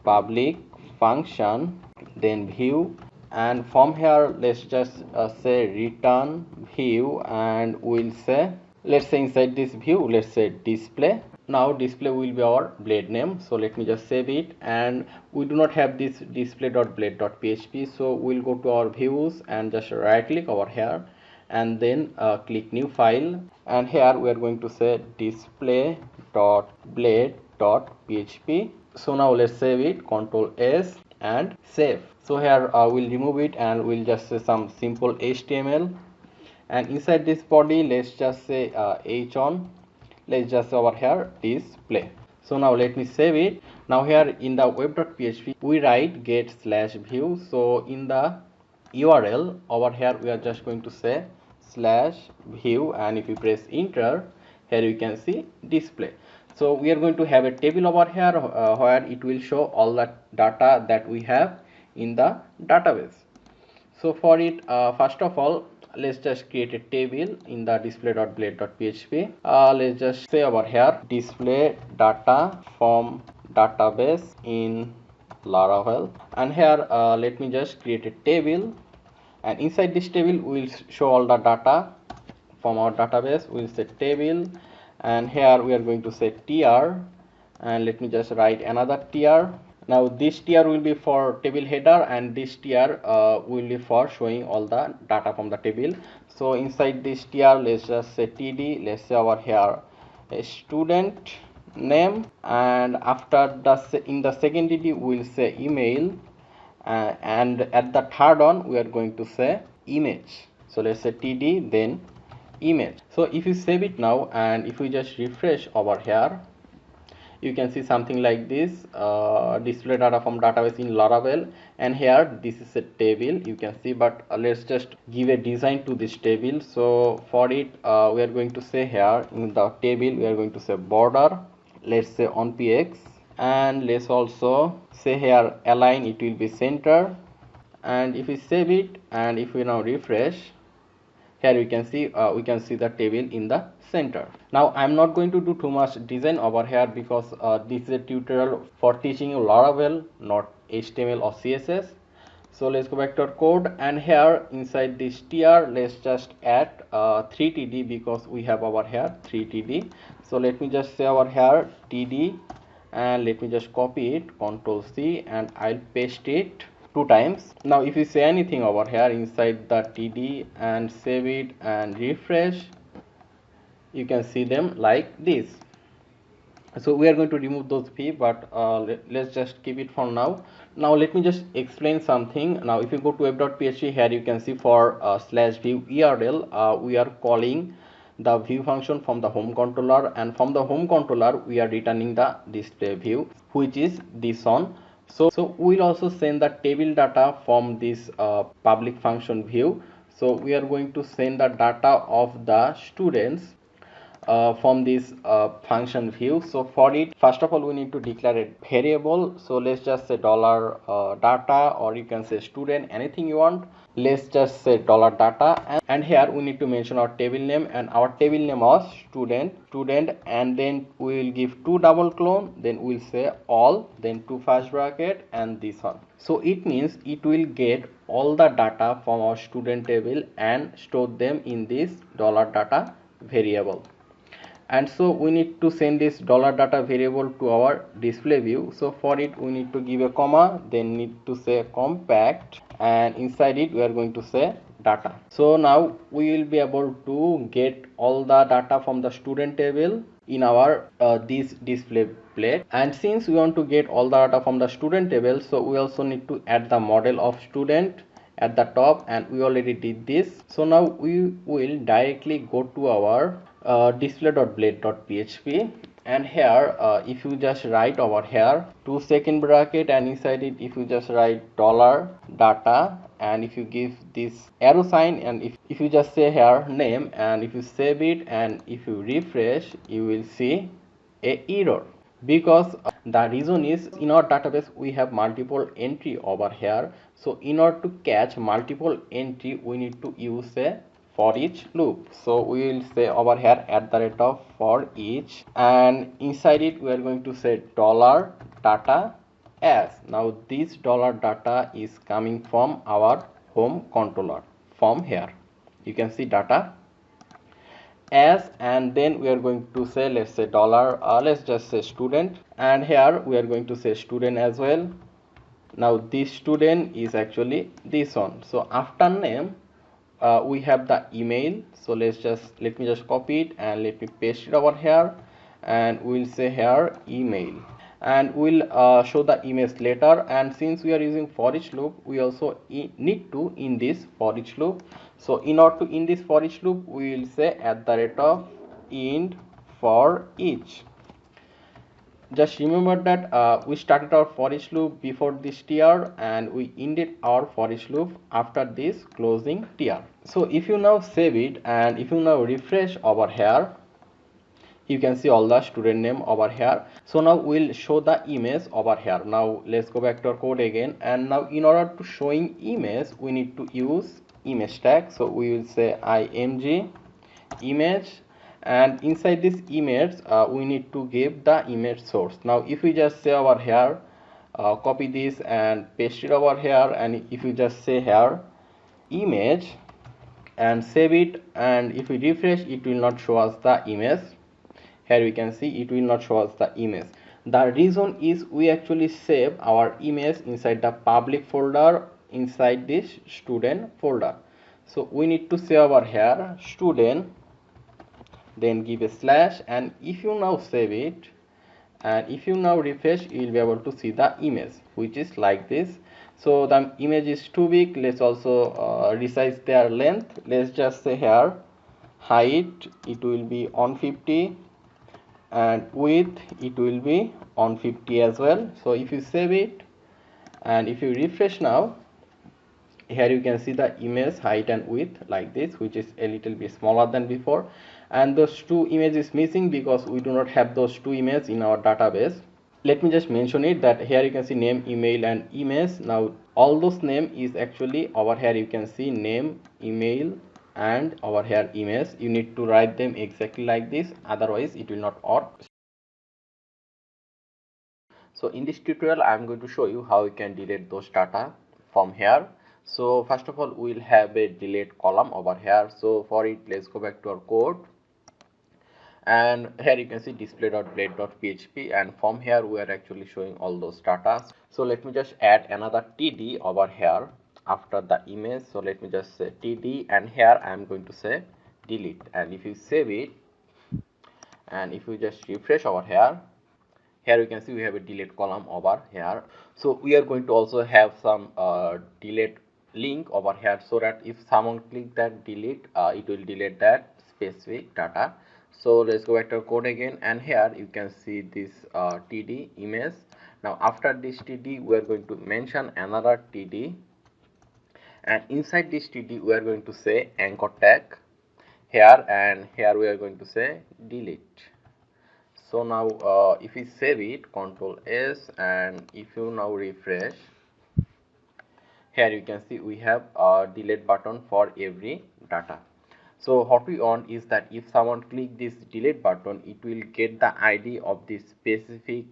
public function, then view, and from here let's just say return view, and we'll say, let's say inside this view, let's say display. Now display will be our blade name. So let me just save it, and we do not have this display.blade.php, so we'll go to our views and just right click over here, and then click new file, and here we are going to say display.blade.php. So now let's save it, Control S, and save. So here we'll remove it, and we'll just say some simple HTML, and inside this body let's just say h on, let's just over here display. So now let me save it. Now here in the web.php we write get/view. So in the URL over here we are just going to say /view, and if you press enter, here you can see display. So we are going to have a table over here where it will show all the data that we have in the database. So for it, first of all, let's just create a table in the display.blade.php. Let's just say over here display data from database in Laravel, and here let me just create a table, and inside this table we'll show all the data from our database. We'll say table, and here we are going to say tr, and let me just write another tr. Now this tr will be for table header, and this tr will be for showing all the data from the table. So inside this tr, let's just say td, let's say over here a student name, and after the in the second td we'll say email, and at the third one we are going to say image. So let's say td then image. So if you save it now, and if we just refresh over here, you can see something like this, display data from database in Laravel, and here this is a table you can see, but let's just give a design to this table. So for it we are going to say here in the table we are going to say border, let's say on px, and let's also say here align, it will be center. And if we save it, and if we now refresh, here we can see the table in the center. Now I'm not going to do too much design over here, because this is a tutorial for teaching you Laravel, not HTML or CSS. So let's go back to our code, and here inside this tr let's just add 3td, because we have over here 3td. So let me just say over here td, and let me just copy it, Control C, and I'll paste it 2 times. Now if you say anything over here inside the td and save it and refresh, you can see them like this. So we are going to remove those p, but let's just keep it for now. Now let me just explain something. Now if you go to web.php, here you can see for /view url, we are calling the view function from the home controller, and from the home controller we are returning the display view, which is this one. So we'll also send the table data from this public function view. So we are going to send the data of the students from this function view. So for it, first of all, we need to declare a variable. So let's just say dollar data, or you can say student, anything you want. Let's just say dollar data, and here we need to mention our table name, and our table name was student, and then we will give two double colon, then we'll say all, then two first bracket, and this one. So it means it will get all the data from our student table and store them in this dollar data variable. And so we need to send this dollar data variable to our display view. So for it, we need to give a comma, then need to say compact, and inside it we are going to say data. So now we will be able to get all the data from the student table in our this display plate. And since we want to get all the data from the student table, so we also need to add the model of student at the top, and we already did this. So now we will directly go to our display.blade.php, and here if you just write over here 2 second bracket, and inside it if you just write dollar data, and if you give this arrow sign, and if you just say here name, and if you save it and if you refresh, you will see a error, because the reason is in our database we have multiple entry over here. So in order to catch multiple entry, we need to use a for each loop. So we will say over here at the rate of for each, and inside it we are going to say dollar data as. Now this dollar data is coming from our home controller. From here you can see data as, and then we are going to say, let's say dollar let's just say student, and here we are going to say student as well. Now this student is actually this one. So after name we have the email. So let me just copy it and let me paste it over here, and we'll say here email, and we'll show the image later. And since we are using for each loop, we also need to in this for each loop. So in order to in this for each loop, we will say at the rate of int for each. Just remember that we started our for each loop before this tr, and we ended our for each loop after this closing tr. So if you now save it and if you now refresh over here, you can see all the student name over here. So now we'll show the image over here. Now let's go back to our code again, and now in order to showing image, we need to use image tag. So we will say img image, and inside this image we need to give the image source. Now if we just say over here copy this and paste it over here, and if you just say here image and save it, and if we refresh, it will not show us the image. Here we can see it will not show us the image. The reason is we actually save our image inside the public folder inside this student folder. So we need to say over here student, then give a slash, and if you now save it and if you now refresh, you will be able to see the image, which is like this. So the image is too big. Let's also resize their length. Let's just say here height, it will be on 50, and width it will be on 50 as well. So if you save it and if you refresh now, here you can see the image height and width like this, which is a little bit smaller than before, and those two images missing because we do not have those two images in our database. Let me just mention it that here you can see name, email, and image. Now all those name is actually over here. You can see name, email, and over here image. You need to write them exactly like this, otherwise it will not work. So in this tutorial I am going to show you how you can delete those data from here. So first of all, we will have a delete column over here. So for it, let's go back to our code, and here you can see display.blade.php, and from here we are actually showing all those data. So let me just add another td over here after the image. So let me just say td, and here I am going to say delete, and if you save it and if you just refresh over here, here you can see we have a delete column over here. So we are going to also have some delete link over here, so that if someone click that delete, it will delete that specific data. So let's go back to our code again, and here you can see this td image. Now after this td, we are going to mention another td, and inside this td we are going to say anchor tag, here, and here we are going to say delete. So now if we save it, Control S, and if you now refresh, here you can see we have a delete button for every data. So what we want is that if someone click this delete button, it will get the ID of this specific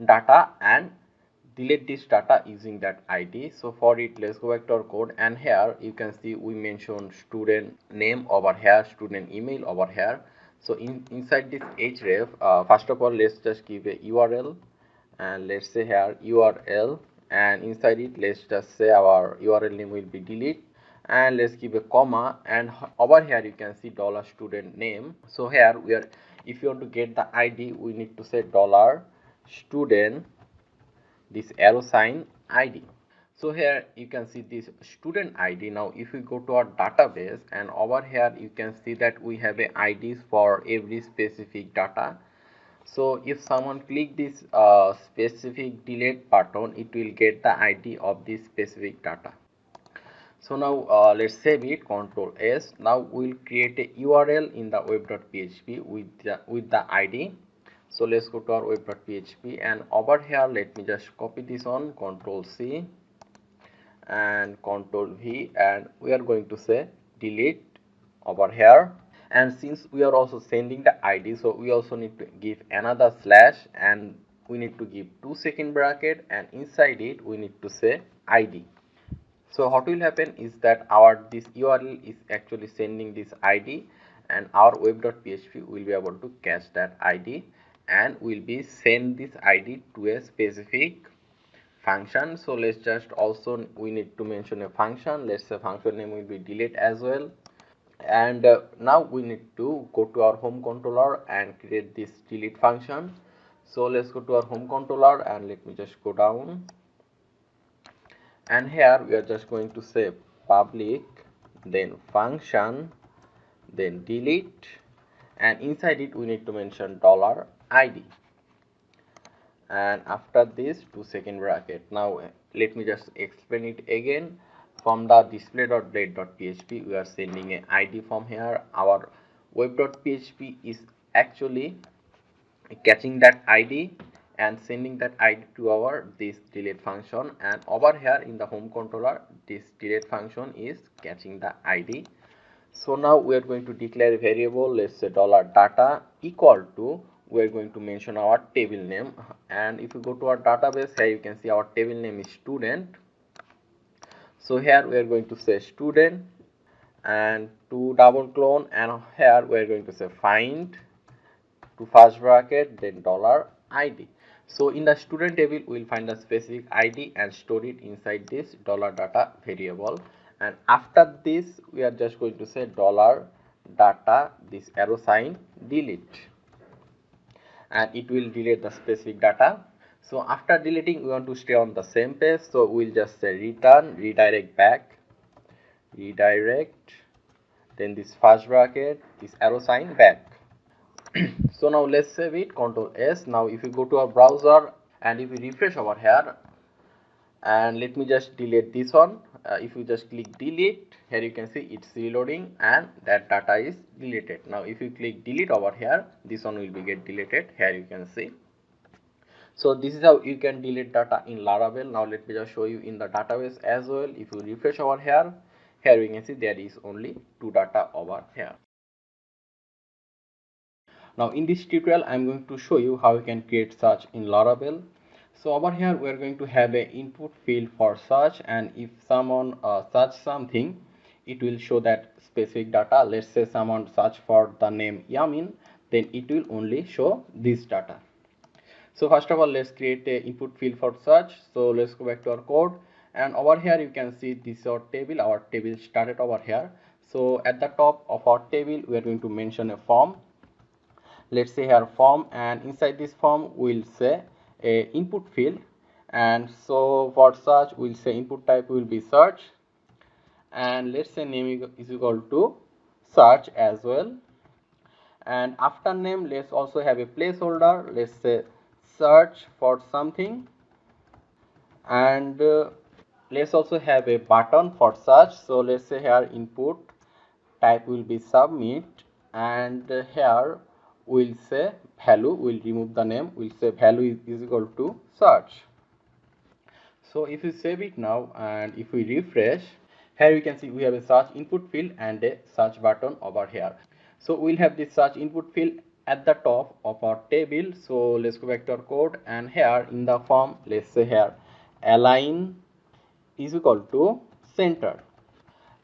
data and delete this data using that ID. So for it, let's go back to our code, and here you can see we mention student name over here, student email over here. So inside this href, first of all, let's just give a URL, and let's say here URL, and inside it let's just say our URL name will be delete, and let's give a comma, and over here you can see dollar student name. So here we are, if you want to get the ID, we need to say dollar student, this arrow sign ID. So here you can see this student ID. Now if we go to our database, and over here you can see that we have a IDs for every specific data. So if someone click this specific delete button, it will get the ID of this specific data. So now let's save it, Control S. Now we'll create a URL in the web.php with the ID. So let's go to our web.php, and over here let me just copy this on, Control C and Control V, and we are going to say delete over here. And since we are also sending the ID, so we also need to give another slash, and we need to give 2 bracket, and inside it we need to say ID. So what will happen is that our this URL is actually sending this ID, and our web.php will be able to catch that ID and will be send this ID to a specific function. So let's just also, we need to mention a function. Let's say function name will be delete as well. And now we need to go to our home controller and create this delete function. So let's go to our home controller, and let me just go down, and here we are just going to say public, then function, then delete, and inside it we need to mention dollar ID, and after this 2 bracket. Now let me just explain it again. From the display.blade.php we are sending an ID from here. Our web.php is actually catching that ID and sending that ID to our this delete function, and over here in the home controller this delete function is catching the ID. So now we are going to declare a variable. Let's say dollar data equal to, we are going to mention our table name, and if you go to our database, here you can see our table name is student. So here we are going to say student, and to double clone, and here we are going to say find, to first bracket, then dollar ID. So in the student table we will find the specific ID and store it inside this dollar data variable, and after this we are just going to say dollar data, this arrow sign delete, and it will delete the specific data. So after deleting we want to stay on the same page, so we'll just say return, redirect back, redirect, then this first bracket, this arrow sign back. So now let's save it, Control S. Now if you go to our browser and if we refresh over here, and let me just delete this one, if you just click delete, here you can see it's reloading and that data is deleted. Now if you click delete over here, this one will be get deleted, here you can see. So this is how you can delete data in Laravel. Now let me just show you in the database as well. If you refresh over here, here you can see there is only 2 data over here. Now in this tutorial I am going to show you how you can create search in Laravel. So over here we are going to have an input field for search, and if someone search something, it will show that specific data. Let's say someone search for the name Yamin, then it will only show this data. So first of all, let's create a input field for search. So let's go back to our code, and over here you can see this is our table. Our table started over here. So at the top of our table we are going to mention a form. Let's say here form, and inside this form we'll say a input field, and so for search we'll say input type will be search, and let's say name is equal to search as well, and after name let's also have a placeholder. Let's say search for something, and let's also have a button for search. So let's say here input type will be submit, and here we'll say value, we'll remove the name, we'll say value is equal to search. So if you save it now and if we refresh, here you can see we have a search input field and a search button over here. So we'll have this search input field at the top of our table. So let's go back to our code, and here in the form, let's say here align is equal to center,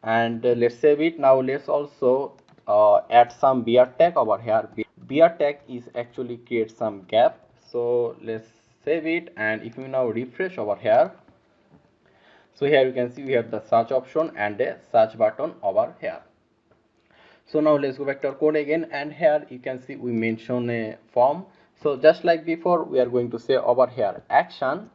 and let's save it now. Let's also add some BR tag over here. BR tag is actually create some gap, so let's save it, and if you now refresh over here, so here you can see we have the search option and a search button over here. So now let's go back to our code again, and here you can see we mention a form. So just like before, we are going to say over here action,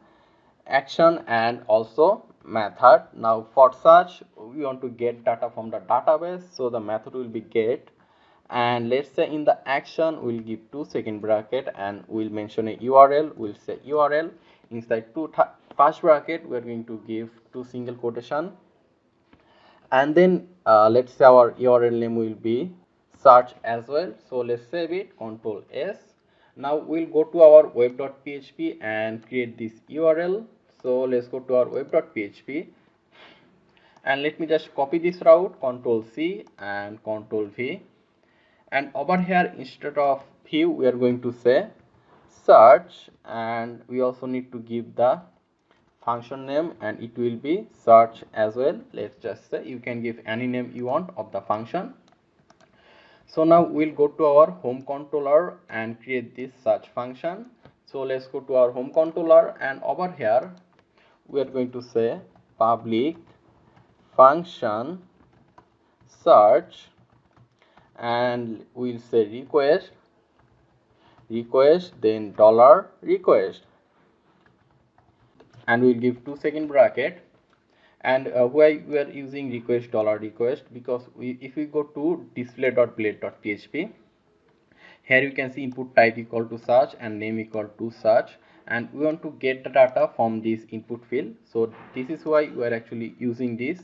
and also method. Now for search, we want to get data from the database, so the method will be get, and let's say in the action we'll give 2 bracket and we'll mention a URL. We'll say URL inside first bracket we are going to give 2 single quotation, and then let's say our URL name will be search as well. So let's save it, Control S. Now we'll go to our web.php and create this URL. So let's go to our web.php, and let me just copy this route, Control C and Control V, and over here instead of view we are going to say search, and we also need to give the function name, and it will be search as well. Let's just say you can give any name you want of the function. So now we'll go to our home controller and create this search function. So let's go to our home controller, and over here we are going to say public function search, and we'll say request, then dollar request, and we'll give 2 bracket. And why we are using request dollar request, because if we go to display.blade.php, here you can see input type equal to search and name equal to search, and we want to get the data from this input field. So this is why we are actually using this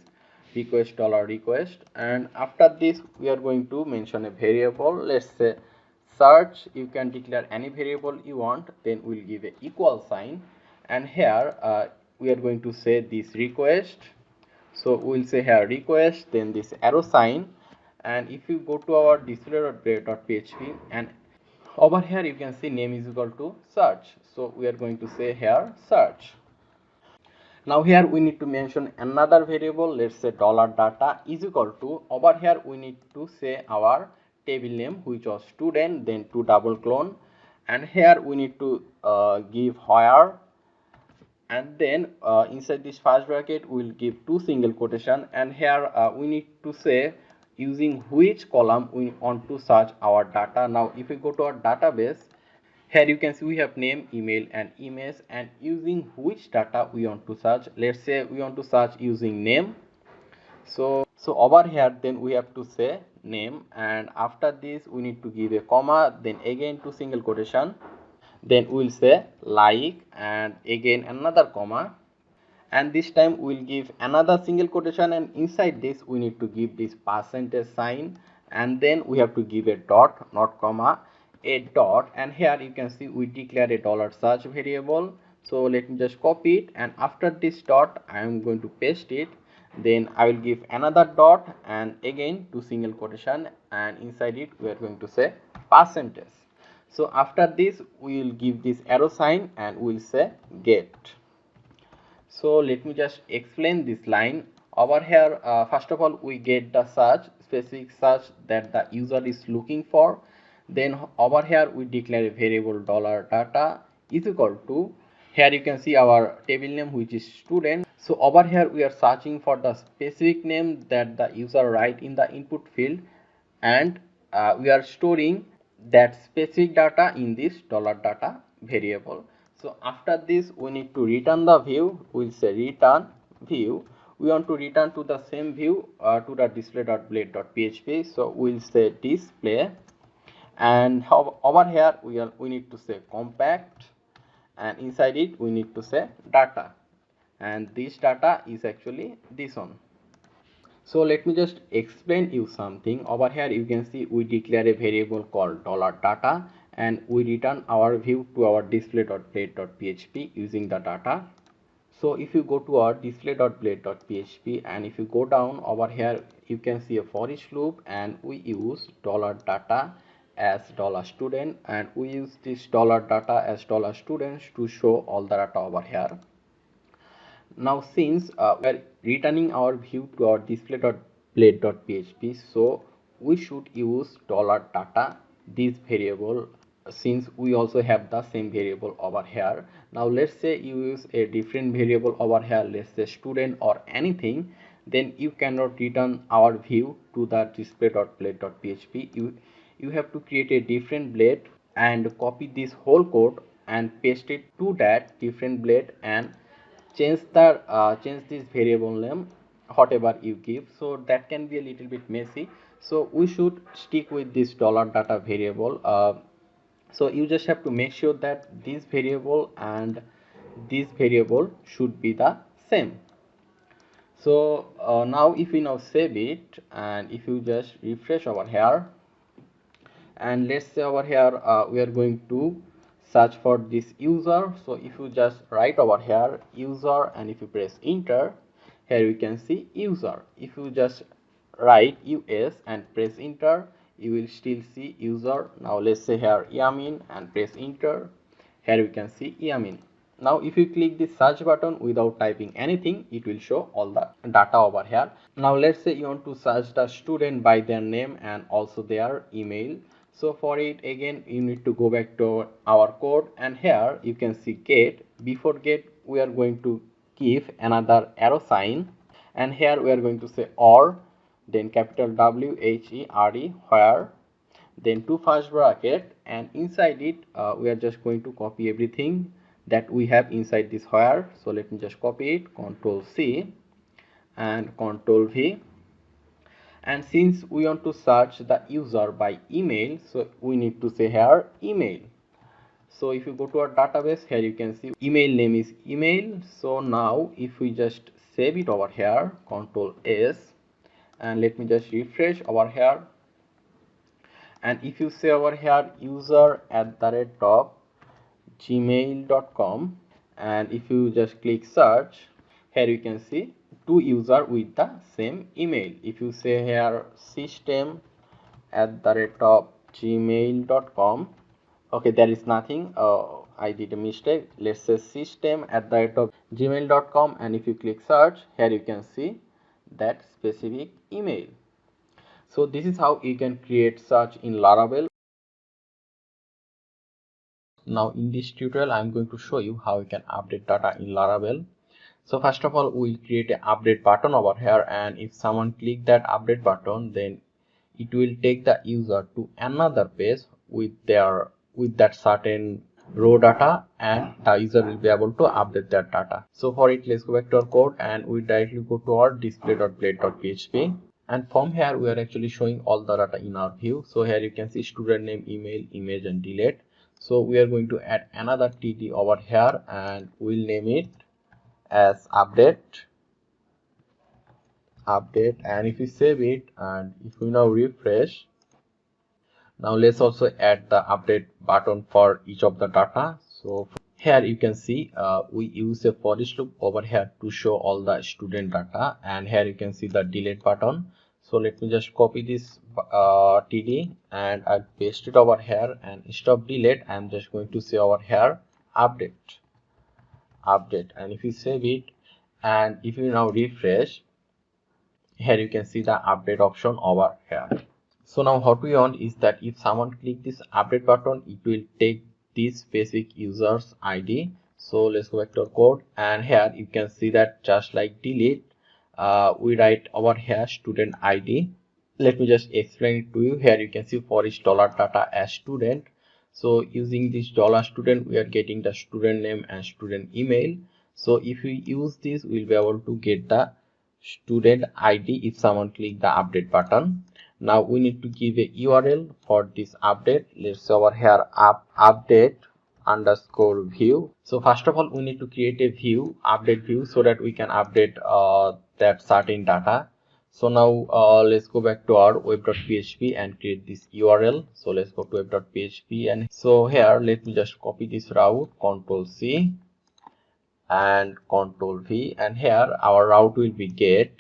request dollar request, and after this we are going to mention a variable. Let's say search, you can declare any variable you want, then we'll give a equal sign, and here we are going to say this request. So we'll say here request, then this arrow sign, and if you go to our display.blade.php, and over here you can see name is equal to search, so we are going to say here search. Now here we need to mention another variable. Let's say dollar data is equal to, over here we need to say our table name, which was student, then to double clone, and here we need to give where, and then inside this first bracket we will give 2 single quotation, and here we need to say using which column we want to search our data. Now if we go to our database, here you can see we have name, email and image, and using which data we want to search. Let's say we want to search using name, so over here then we have to say name, and after this we need to give a comma, then again 2 single quotation, then we will say like, and again another comma, and this time we will give another single quotation, and inside this we need to give this percentage sign, and then we have to give a dot, not comma, a dot, and here you can see we declare a dollar search variable. So let me just copy it, and after this dot I am going to paste it, then I will give another dot and again 2 single quotation, and inside it we are going to say percentage. So after this we will give this arrow sign and we will say get. So let me just explain this line over here. First of all we get the search, specific search that the user is looking for, then over here we declare a variable dollar data is equal to, here you can see our table name which is student. So over here we are searching for the specific name that the user write in the input field, and we are storing that specific data in this dollar data variable. So after this we need to return the view. We'll say return view. We want to return to the same view to the display.blade.php, so we'll say display, and over here we need to say compact, and inside it we need to say data, and this data is actually this one. So let me just explain you something. Over here you can see we declare a variable called $data and we return our view to our display.blade.php using the data. So if you go to our display.blade.php and if you go down over here, you can see a for each loop and we use $data as $student and we use this $data as $students to show all the data over here. Now since we are returning our view to our display.blade.php, so we should use $data this variable since we also have the same variable over here. Now let's say you use a different variable over here, let's say student or anything, then you cannot return our view to the display.blade.php. You have to create a different blade and copy this whole code and paste it to that different blade and change this variable name whatever you give, so that can be a little bit messy. So we should stick with this $data variable. So you just have to make sure that this variable and this variable should be the same. So now if we now save it and if you just refresh over here and let's say over here we are going to search for this user. So if you just write over here user and if you press enter, here you can see user. If you just write us and press enter, you will still see user. Now let's say here Yamin and press enter, here you can see Yamin. Now if you click the search button without typing anything, it will show all the data over here. Now let's say you want to search the student by their name and also their email. So for it again you need to go back to our code and here you can see get. Before get we are going to give another arrow sign and here we are going to say or, then capital WHERE where, then two first bracket and inside it we are just going to copy everything that we have inside this where. So let me just copy it, Ctrl C and Ctrl V. And since we want to search the user by email, so we need to say here email. So if you go to our database, here you can see email name is email. So now if we just save it over here, Ctrl S, and let me just refresh over here, and if you say over here user@gmail.com and if you just click search, here you can see two user with the same email. If you say here system@gmail.com, okay, there is nothing, I did a mistake. Let's say system@gmail.com and if you click search, here you can see that specific email. So this is how you can create search in Laravel. Now in this tutorial I am going to show you how you can update data in Laravel. So first of all we'll create an update button over here and if someone click that update button, then it will take the user to another page with that certain raw data and the user will be able to update that data. So for it, let's go back to our code and we directly go to our display.blade.php. And from here we are actually showing all the data in our view. So here you can see student name, email, image and delete. So we are going to add another TD over here and we'll name it as update, and if you save it and if we now refresh, now let's also add the update button for each of the data. So here you can see we use a for each loop over here to show all the student data, and here you can see the delete button. So let me just copy this TD and I'll paste it over here, and instead of delete I'm just going to say over here update, and if you save it and if you now refresh, here you can see the update option over here. So now what we want is that if someone click this update button, it will take this specific user's ID. So let's go back to our code and here you can see that just like delete, we write over here student ID. Let me just explain it to you. Here you can see for each $data as student. So using this $student, we are getting the student name and student email. So if we use this, we'll be able to get the student ID if someone click the update button. Now we need to give a URL for this update. Let's say over here update underscore view. So first of all we need to create a view, update view, so that we can update that certain data. So now let's go back to our web.php and create this URL. So let's go to web.php, and so here let me just copy this route, Control C and Control V, and here our route will be get,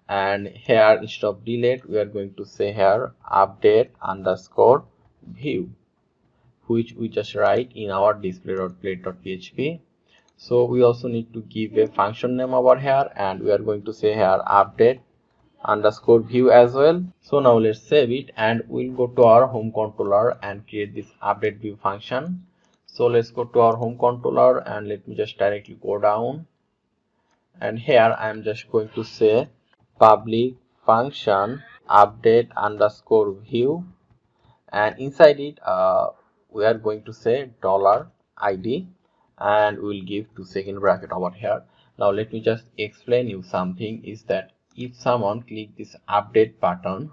and here instead of delete we are going to say here update underscore view, which we just write in our display.plate.php. So we also need to give a function name over here, and we are going to say here update underscore view as well. So now let's save it, and we'll go to our home controller and create this update view function. So let's go to our home controller, and let me just directly go down, and here I am just going to say public function update underscore view, and inside it we are going to say $id, and we'll give 2-second bracket over here. Now let me just explain you something, is that if someone click this update button,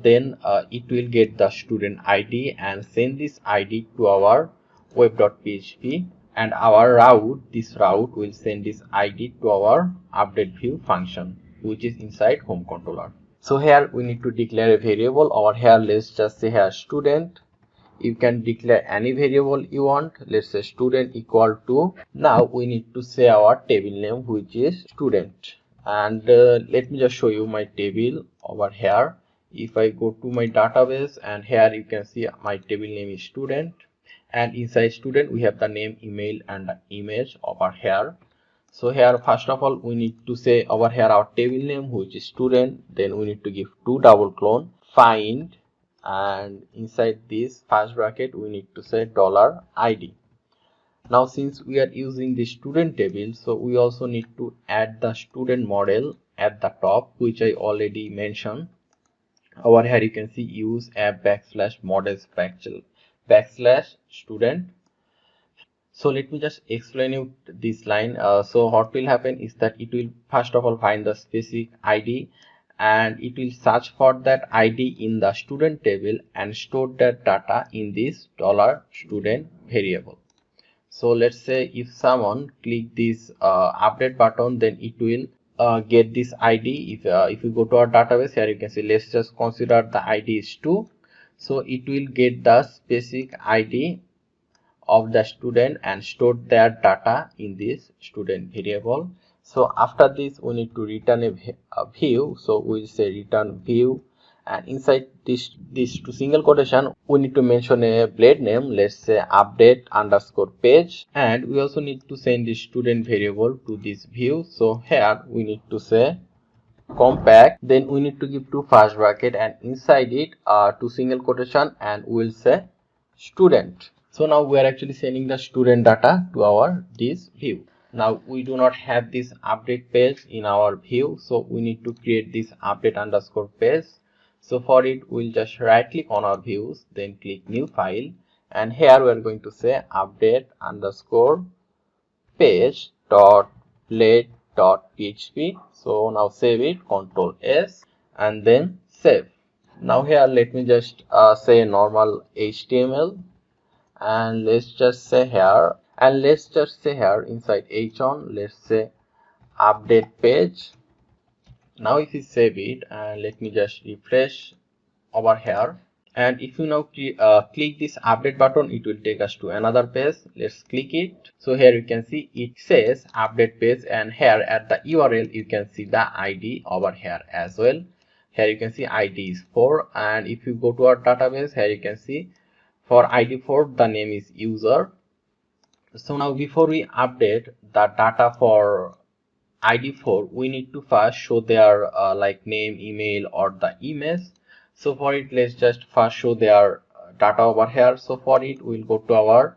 then it will get the student ID and send this ID to our web.php, and our route, this route will send this ID to our update view function, which is inside home controller. So here we need to declare a variable over here. Let's just say here student. You can declare any variable you want. Let's say student equal to, now we need to say our table name, which is student, and let me just show you my table over here. If I go to my database, and here you can see my table name is student, and inside student we have the name, email and the image over here. So here first of all we need to say over here our table name, which is student, then we need to give 2 double colon find, and inside this first bracket we need to say $id. Now since we are using the student table, so we also need to add the student model at the top, which I already mentioned. Over here you can see use app backslash models backslash student. So let me just explain you this line. So what will happen is that it will first of all find the specific ID, and it will search for that ID in the student table and store that data in this $student variable. So let's say if someone click this update button, then it will get this ID. If you go to our database, here you can see, let's just consider the ID is 2, so it will get the specific ID of the student and store their data in this student variable. So after this we need to return a view, so we'll say return view, and inside this to single quotation we need to mention a blade name. Let's say update underscore page, and we also need to send the student variable to this view. So here we need to say compact, then we need to give 2 first bracket, and inside it 2 single quotation, and we'll say student. So now we are actually sending the student data to our this view. Now we do not have this update page in our view, so we need to create this update underscore page. So for it we'll just right click on our views, then click new file, and here we are going to say update underscore page dot plate dot php. So now save it, Control S, and then save. Now here let me just say normal HTML, and let's just say here, inside h1 let's say update page. Now if you save it, and let me just refresh over here, and if you now click this update button, it will take us to another page. Let's click it. So here you can see it says update page, and here at the URL you can see the ID over here as well. Here you can see ID is 4, and if you go to our database, here you can see for ID 4 the name is user. So now before we update the data for ID 4, we need to first show their like name, email or the image. So for it, let's just first show their data over here. So for it we'll go to our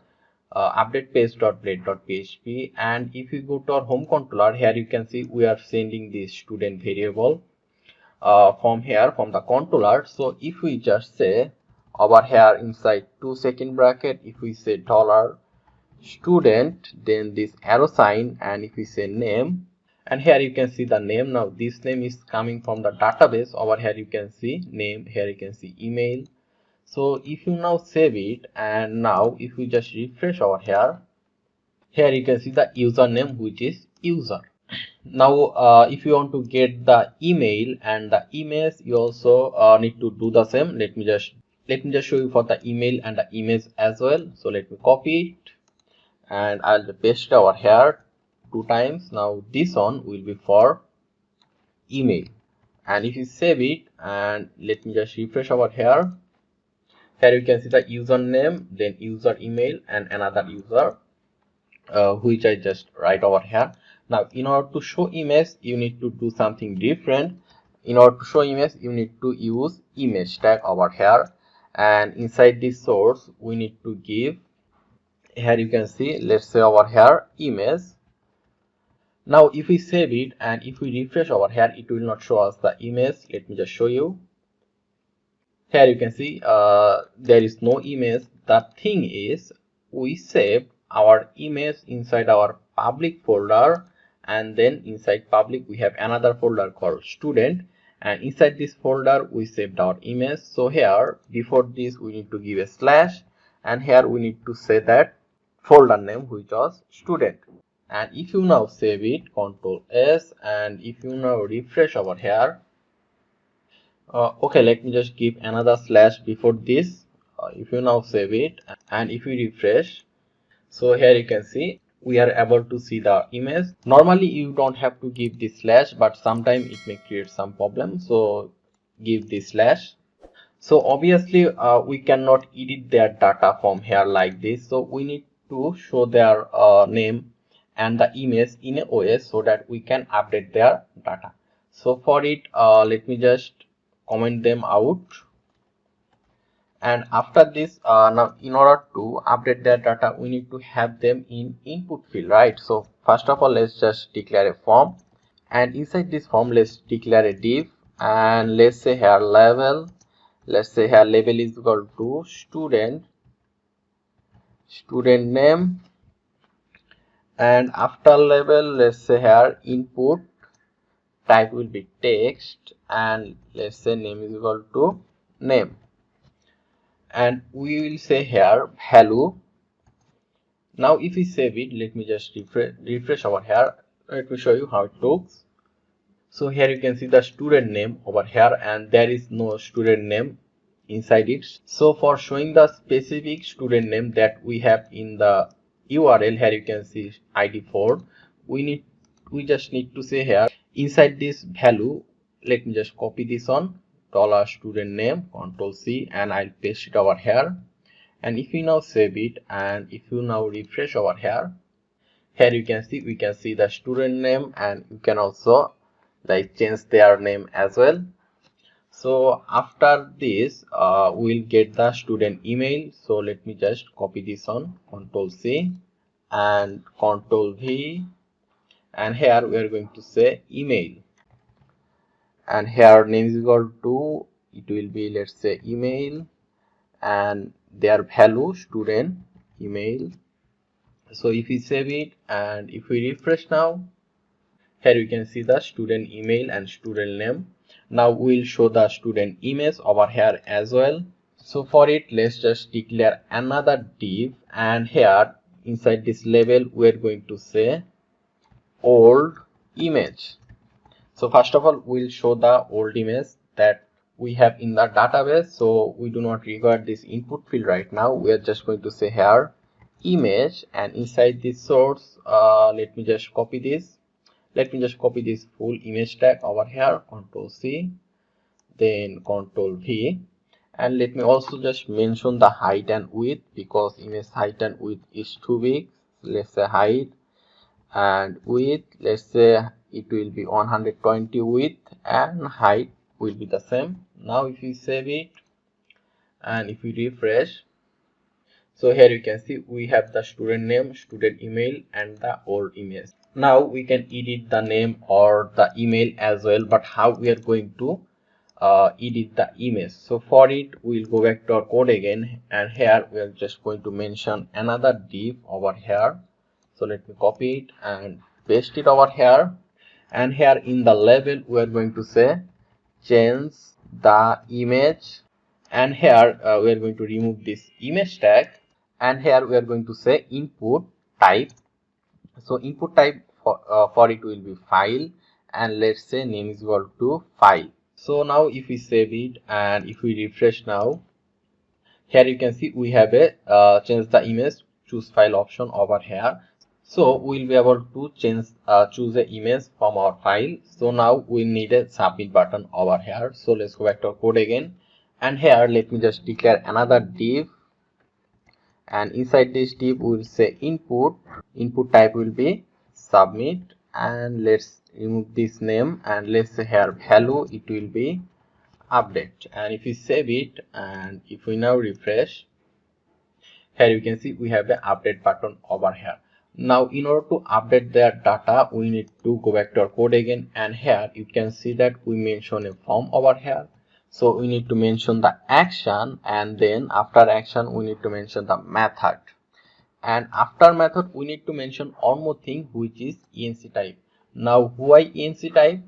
update page.plate.php, and if you go to our home controller, here you can see we are sending this student variable from the controller. So if we just say over here inside 2-second bracket, if we say $student, then this arrow sign, and if we say name, and here you can see the name. Now this name is coming from the database. Over here you can see name, here you can see email. So if you now save it, and now if we just refresh over here, here you can see the username, which is user. Now if you want to get the email and the image, you also need to do the same. Let me just show you for the email and the image as well. So let me copy it and I'll paste it over here 2 times. Now this one will be for email, and if you save it and let me just refresh over here, you can see the username, then user email and another user which I just write over here. Now in order to show image, you need to do something different. In order to show image, you need to use image tag over here, and inside this source we need to give, here you can see, let's say over here image. Now if we save it and if we refresh over here, it will not show us the image. Let me just show you. Here you can see there is no image. The thing is, we saved our image inside our public folder, and then inside public we have another folder called student, and inside this folder we saved our image. So here before this we need to give a slash, and here we need to say that folder name which was student. And if you now save it, Ctrl S, and if you now refresh over here, okay, let me just give another slash before this. If you now save it and if you refresh, so here you can see we are able to see the image. Normally you don't have to give this slash, but sometimes it may create some problem, so give this slash. So obviously we cannot edit their data from here like this, so we need to show their name and the image in a way so that we can update their data. So for it, let me just comment them out, and after this now in order to update their data, we need to have them in input field, right? So first of all, let's just declare a form, and inside this form let's declare a div, and let's say here level, let's say here label is equal to student name, and after label let's say here input type will be text, and let's say name is equal to name, and we will say here value. Now if we save it, let me just refresh over here. Let me show you how it looks. So here you can see the student name over here, and there is no student name inside it. So for showing the specific student name that we have in the URL, here you can see ID4, we just need to say here inside this value, let me just copy this on $student name, Ctrl C, and I'll paste it over here. And if you now save it and if you now refresh over here, you can see we can see the student name, and you can also like change their name as well. So after this we'll get the student email. So let me just copy this on Ctrl C and Ctrl V, and here we are going to say email, and here name is equal to, it will be, let's say email, and their value student email. So if we save it and if we refresh now, here you can see the student email and student name. Now we'll show the student image over here as well. So for it, let's just declare another div, and here inside this label we're going to say old image. So first of all, we'll show the old image that we have in the database, so we do not require this input field right now. We are just going to say here image, and inside this source let me just copy this. Let me just copy this full image tag over here, Ctrl C, then Ctrl V, and let me also just mention the height and width, because image height and width is too big. Let's say height and width, let's say it will be 120 width, and height will be the same. Now if you save it and if we refresh, so here you can see we have the student name, student email, and the old image. Now we can edit the name or the email as well, but how we are going to edit the image? So for it, we'll go back to our code again, and here we are just going to mention another div over here. So let me copy it and paste it over here, and here in the label we are going to say change the image, and here we are going to remove this image tag, and here we are going to say input type. So input type for it will be file, and let's say name is equal to file. So now if we save it and if we refresh now, here you can see we have a change the image choose file option over here. So we'll be able to change choose the image from our file. So now we need a submit button over here. So let's go back to our code again, and here let me just declare another div, and inside this div we will say input type will be submit, and let's remove this name, and let's say here value it will be update. And if we save it and if we now refresh, here you can see we have the update button over here. Now in order to update their data, we need to go back to our code again, and here you can see that we mention a form over here. So we need to mention the action, and then after action we need to mention the method, and after method we need to mention one more thing, which is enc type. Now why enc type?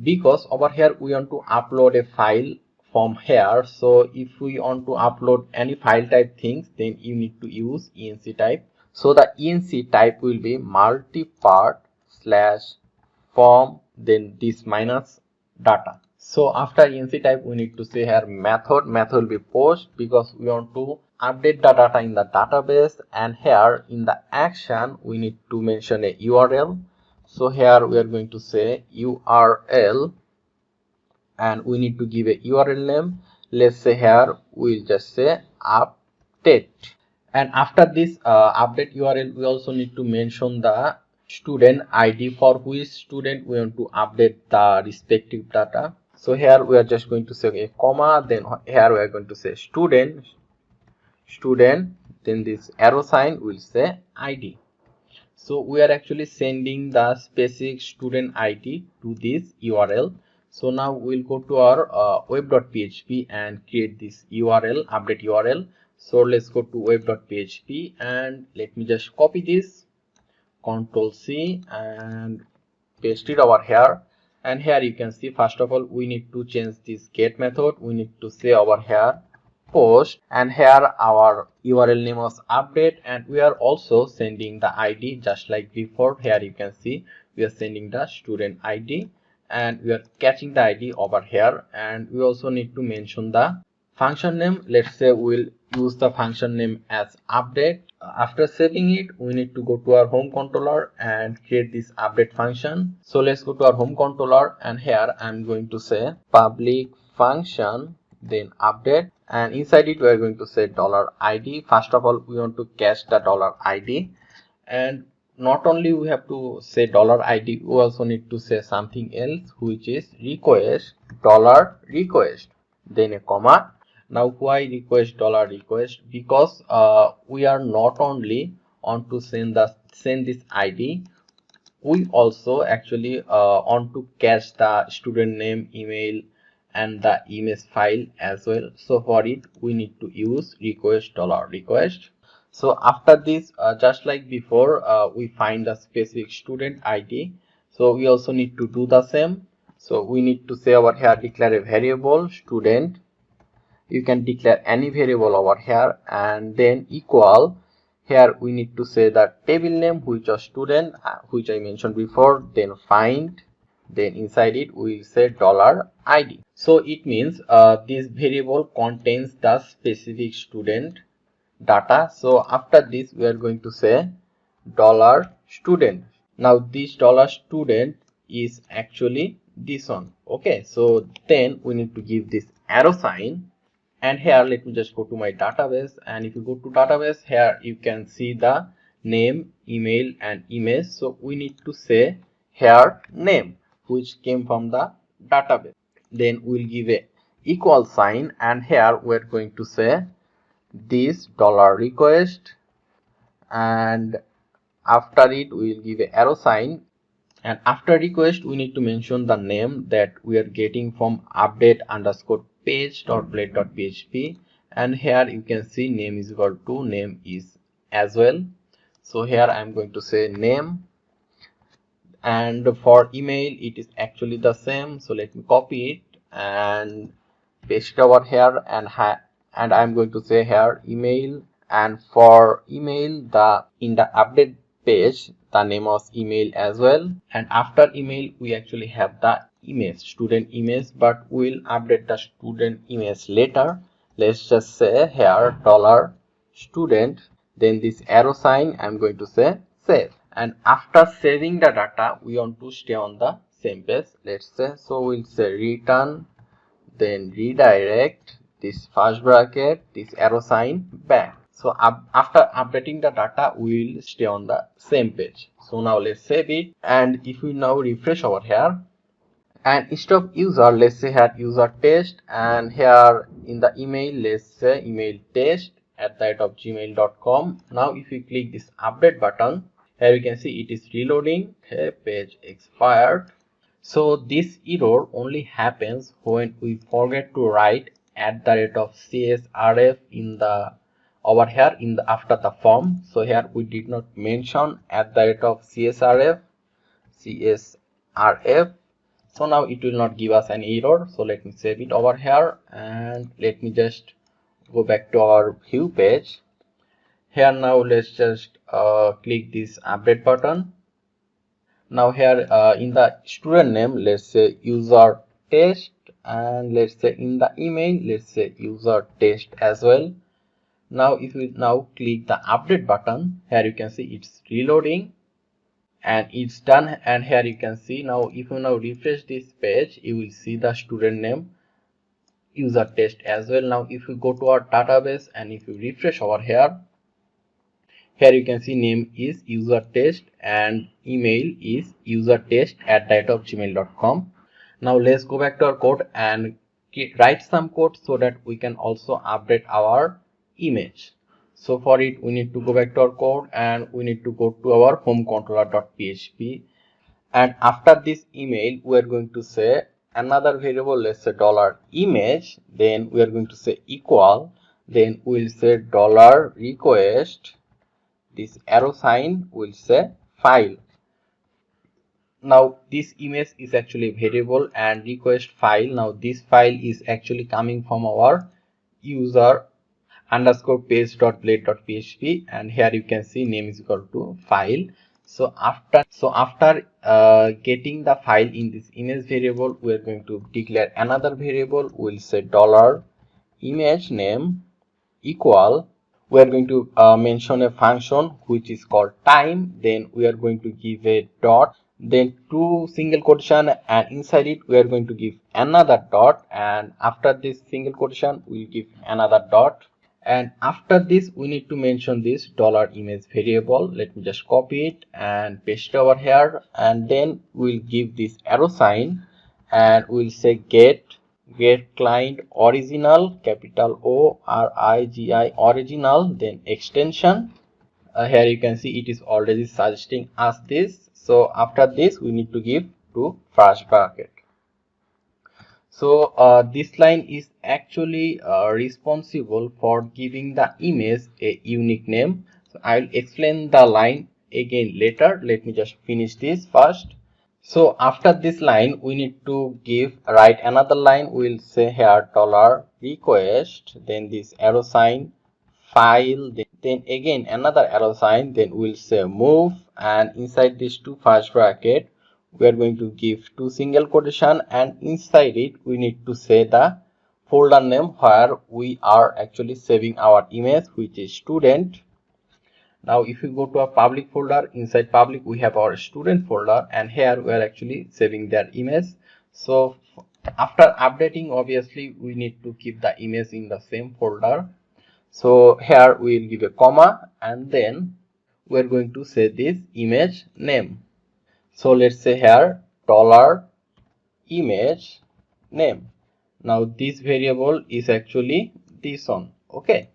Because over here we want to upload a file from here. So if we want to upload any file type things, then you need to use enc type. So the enc type will be multipart slash form, then this minus data. So after enc type we need to say here method will be post, because we want to update the data in the database, and here in the action we need to mention a URL. So here we are going to say URL, and we need to give a URL name. Let's say here we'll just say update, and after this update URL we also need to mention the student ID, for which student we want to update the respective data. So here we are just going to say a comma, then here we are going to say student, then this arrow sign will say ID. So we are actually sending the specific student ID to this URL. So now we'll go to our web.php and create this URL, update URL. So let's go to web.php, and let me just copy this, Ctrl C, and paste it over here. And here you can see, first of all we need to change this get method. We need to say over here post, and here our URL name was update, and we are also sending the ID just like before. Here you can see we are sending the student ID, and we are catching the ID over here. And we also need to mention the function name. Let's say we'll use the function name as update. After saving it, we need to go to our home controller and create this update function. So let's go to our home controller, and here I'm going to say public function, then update, and inside it we are going to say $id. First of all we want to catch the $id, and not only we have to say $id, we also need to say something else, which is request $request, then a comma. Now why request $request? Because we are not only want to send this ID, we also actually want to catch the student name, email, and the image file as well. So for it we need to use request $request. So after this, just like before, we find the specific student ID. So we also need to do the same. So we need to say over here declare a variable student. You can declare any variable over here, and then equal. Here we need to say the table name, which is student, which I mentioned before, then find, then inside it we say $id. So it means this variable contains the specific student data. So after this we are going to say $student. Now this $student is actually this one. Okay, so then we need to give this arrow sign, and here let me just go to my database, and if you go to database, here you can see the name, email, and image. So we need to say here name, which came from the database. Then we'll give a equal sign, and here we're going to say this $request, and after it we will give a arrow sign, and after request we need to mention the name that we are getting from update underscore page.blade.php, and here you can see name is equal to name is as well. So here I'm going to say name, and for email it is actually the same. So let me copy it and paste it over here, and I'm going to say here email, and for email in the update page the the name of email as well, and after email we actually have the image, student image, but we'll update the student image later. Let's just say here $student, then this arrow sign I'm going to say save, and after saving the data we want to stay on the same page. Let's say, so we'll say return, then redirect, this first bracket, this arrow sign back. So after updating the data we will stay on the same page. So now let's save it, and if we now refresh over here, and instead of user, let's say here user test, and here in the email let's say email test@gmail.com. now if we click this update button, here you can see it is reloading. Okay, page expired. So this error only happens when we forget to write @CSRF in the over here in the after the form. So here we did not mention @CSRF. So now it will not give us an error. So let me save it over here, and let me just go back to our view page. Here now let's just click this update button. Now here in the student name let's say user test, and let's say in the email let's say user test as well. Now if we now click the update button, here you can see it's reloading and it's done, and here you can see now if you now refresh this page you will see the student name user test as well. Now if you go to our database and if you refresh over here, here you can see name is user test and email is usertest@gmail.com. now let's go back to our code and write some code so that we can also update our image. So for it we need to go back to our code and we need to go to our home controller.php, and after this email we are going to say another variable, let's say $image, then we are going to say equal, then we'll say $request, this arrow sign will say file. Now this image is actually variable and request file. Now this file is actually coming from our user underscore page.blade.php, and here you can see name is equal to file. So after getting the file in this image variable, we are going to declare another variable. We'll say $image name equal, we are going to mention a function which is called time, then we are going to give a dot, then two single quotation, and inside it we are going to give another dot, and after this single quotation we'll give another dot, and after this we need to mention this $image variable. Let me just copy it and paste it over here, and then we'll give this arrow sign and we'll say get client original, capital ORIGI original, then extension. Here you can see it is already suggesting us this. So after this we need to give to first bracket. So this line is actually responsible for giving the image a unique name. So I'll explain the line again later. Let me just finish this first. So after this line we need to write another line. We'll say here $request, then this arrow sign file, then again another arrow sign, then we'll say move, and inside this two first bracket we are going to give two single quotation, and inside it we need to say the folder name where we are actually saving our image, which is student. Now if you go to a public folder, inside public we have our student folder, and here we are actually saving their image. So after updating, obviously we need to keep the image in the same folder. So here we will give a comma, and then we are going to say this image name. So let's say here $image name. Now this variable is actually this one. Okay,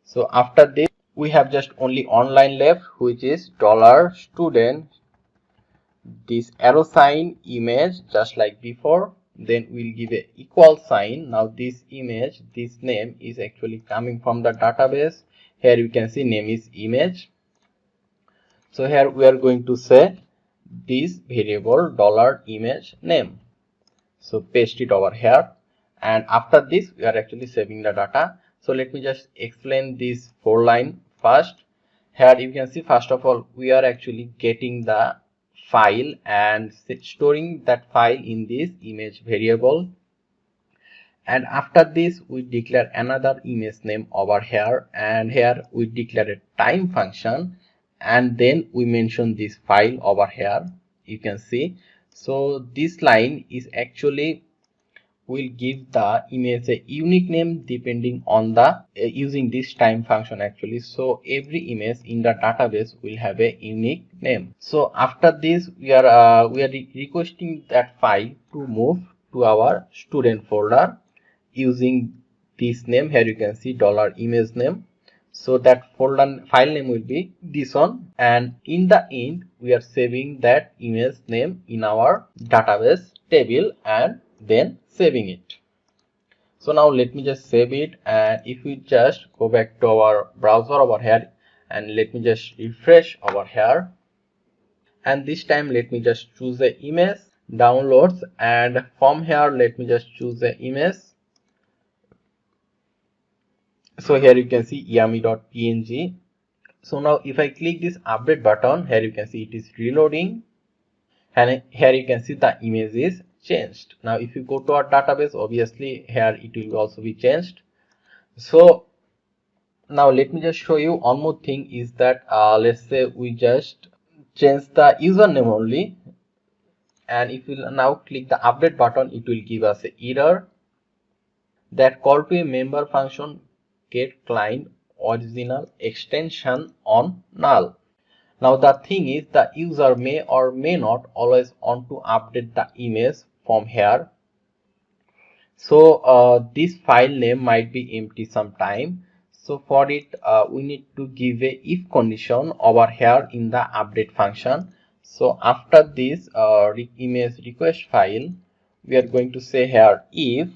so after this we have just only one line left, which is $student, this arrow sign image just like before, then we'll give a equal sign. Now this image, this name is actually coming from the database. Here you can see name is image. So here we are going to say this variable $image name. So paste it over here, and after this we are actually saving the data. So let me just explain this 4 line first. Here you can see, first of all, we are actually getting the file and storing that file in this image variable, and after this we declare another image name over here, and here we declare a time function, and then we mention this file over here, you can see. So this line is actually will give the image a unique name depending on the using this time function actually. So every image in the database will have a unique name. So after this we are requesting that file to move to our student folder using this name. Here you can see $image name. So that folder file name will be this one, and in the end we are saving that image name in our database table and then saving it. So now let me just save it, and if we just go back to our browser over here and let me just refresh over here, and this time let me just choose the image downloads, and from here let me just choose the image. So here you can see yummy.png. So now if I click this update button, here you can see it is reloading, and here you can see the image is changed. Now if you go to our database, obviously here it will also be changed. So now let me just show you one more thing, is that let's say we just change the username only, and if we now click the update button, it will give us an error that call to a member function get client original extension on null. Now the thing is, the user may or may not always want to update the image from here. So this file name might be empty sometime. So for it we need to give a if condition over here in the update function. So after this image request file, we are going to say here if,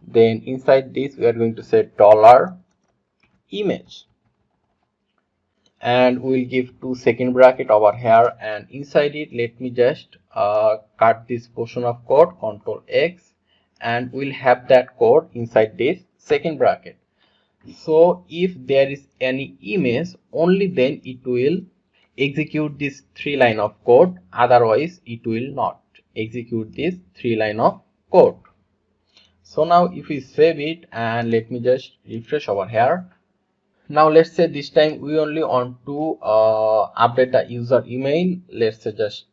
then inside this we are going to say $image, and we'll give 2 bracket over here, and inside it let me just cut this portion of code, Ctrl X, and we'll have that code inside this second bracket. So if there is any image, only then it will execute this 3 line of code, otherwise it will not execute this 3 line of code. So now if we save it and let me just refresh over here. Now let's say this time we only want to update the user email. Let's say just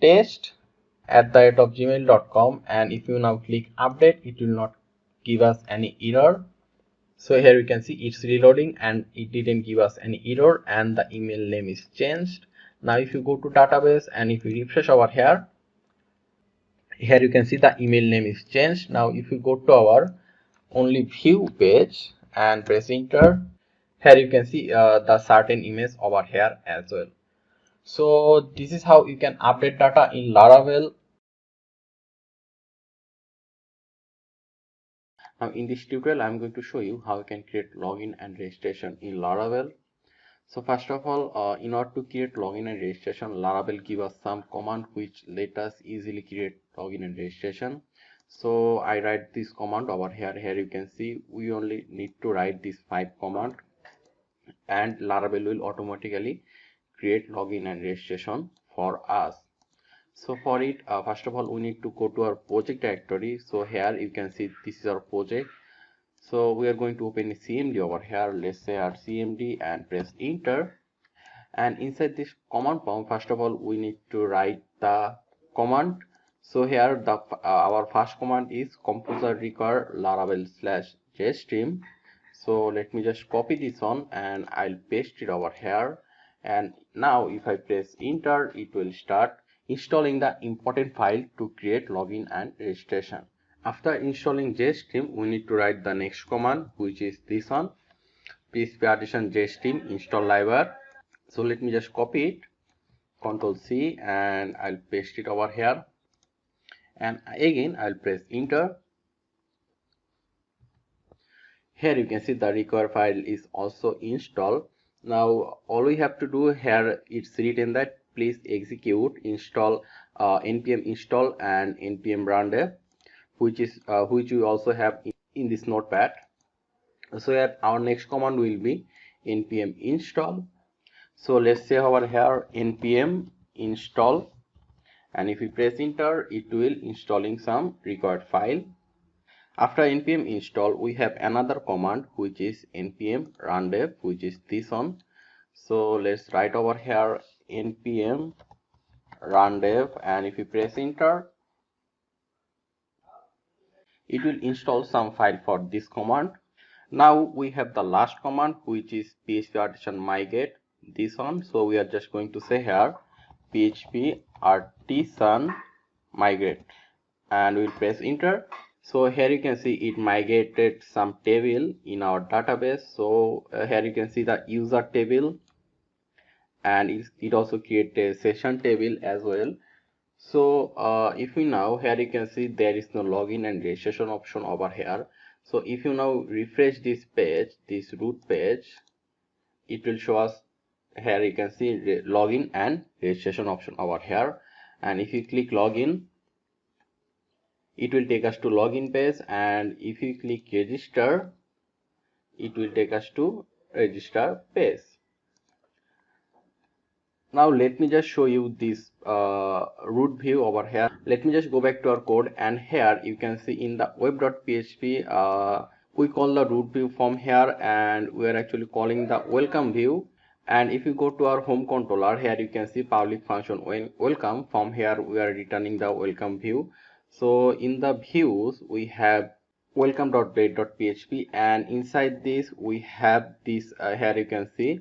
test@gmail.com, and if you now click update, it will not give us any error. So here you can see it's reloading and it didn't give us any error, and the email name is changed. Now if you go to database and if you refresh over here, here you can see the email name is changed. Now if you go to our only view page and press enter, here you can see the certain image over here as well. So this is how you can update data in Laravel. Now in this tutorial I'm going to show you how you can create login and registration in Laravel. So first of all, in order to create login and registration, Laravel give us some command which let us easily create login and registration. So I write this command over here. Here you can see we only need to write this 5 command, and Laravel will automatically create login and registration for us. So for it, first of all we need to go to our project directory. So here you can see this is our project. So we are going to open a CMD over here. Let's say our CMD and press enter. And inside this command prompt, first of all we need to write the command. So here the our first command is composer require laravel /jstream. So let me just copy this one and I'll paste it over here. And now if I press enter, it will start installing the important file to create login and registration. After installing JStream, we need to write the next command, which is this one, php JStream install library. So let me just copy it, Ctrl C, and I'll paste it over here. And again, I'll press enter. Here you can see the required file is also installed. Now all we have to do here, it's written that please execute install npm install and npm run which we also have in this notepad. So here our next command will be npm install, So let's say over here npm install, and if we press enter, it will installing some required file. After npm install, we have another command which is npm run dev, which is this one. So let's write over here npm run dev, and if we press enter, it will install some file for this command. Now we have the last command, which is php artisan migrate, this one. So we are just going to say here php artisan migrate, and we'll press enter. So here you can see it migrated some table in our database. So here you can see the user table, and it also create a session table as well. So if we now, here you can see there is no login and registration option over here. So if you now refresh this page, this root page, it will show us, here you can see login and registration option over here. And if you click login, it will take us to login page, and if you click register, it will take us to register page. Now let me just show you this root view over here. Let me just go back to our code, and here you can see in the web.php we call the root view from here, and we are actually calling the welcome view. And if you go to our home controller, here you can see public function welcome. From here we are returning the welcome view. So in the views we have welcome.blade.php, and inside this we have this here you can see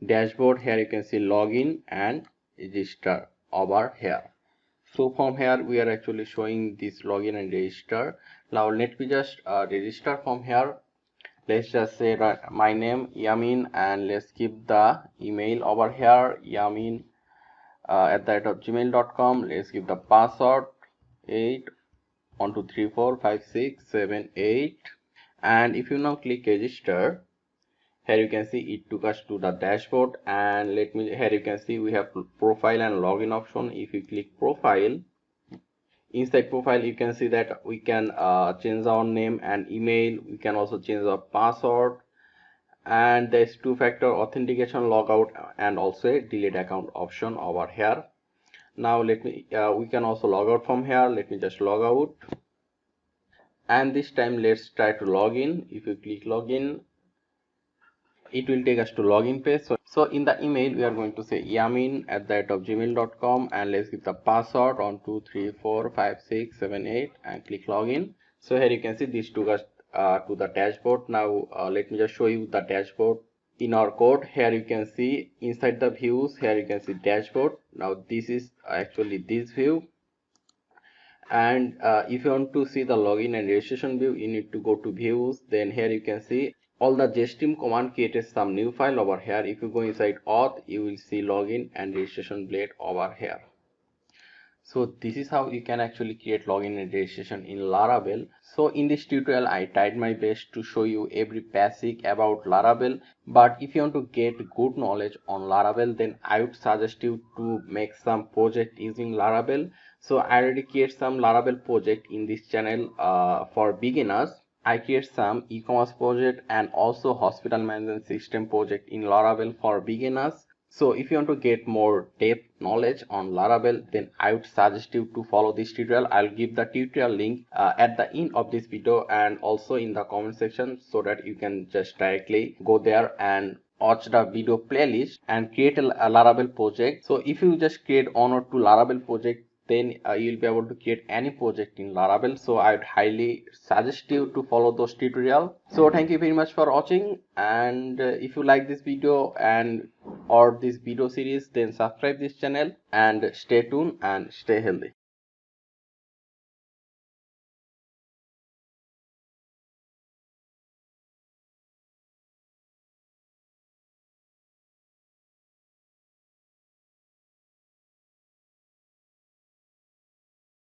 dashboard, here you can see login and register over here. So from here we are actually showing this login and register. Now let me just register from here. Let's just say my name Yamin, and let's keep the email over here yamin @gmail.com. let's give the password 812345678, and if you now click register, here you can see it took us to the dashboard. And let me, here you can see we have profile and login option. If you click profile, inside profile you can see that we can change our name and email. We can also change our password, and there's two-factor authentication, logout, and also a delete account option over here. Now let me we can also log out from here. Let me just log out, and this time let's try to log in. If you click login, it will take us to login page. So in the email we are going to say yamin @gmail.com, and let's give the password 12345678 and click login. So here you can see this took us to the dashboard. Now let me just show you the dashboard in our code. Here you can see inside the views, here you can see dashboard. Now this is actually this view, and if you want to see the login and registration view, you need to go to views. Then here you can see all the JSTM command created some new file over here. If you go inside auth, you will see login and registration blade over here. So this is how you can actually create login and registration in Laravel. So in this tutorial I tried my best to show you every basic about Laravel, but if you want to get good knowledge on Laravel, then I would suggest you to make some project using Laravel. So I already create some Laravel project in this channel for beginners. I create some e-commerce project and also hospital management system project in Laravel for beginners. So if you want to get more depth knowledge on Laravel, then I would suggest you to follow this tutorial. I'll give the tutorial link at the end of this video and also in the comment section, so that you can just directly go there and watch the video playlist and create a Laravel project. So if you just create one or two Laravel project, then you'll be able to create any project in Laravel. So I would highly suggest you to follow those tutorials. So thank you very much for watching, and if you like this video and or this video series, then subscribe this channel and stay tuned and stay healthy.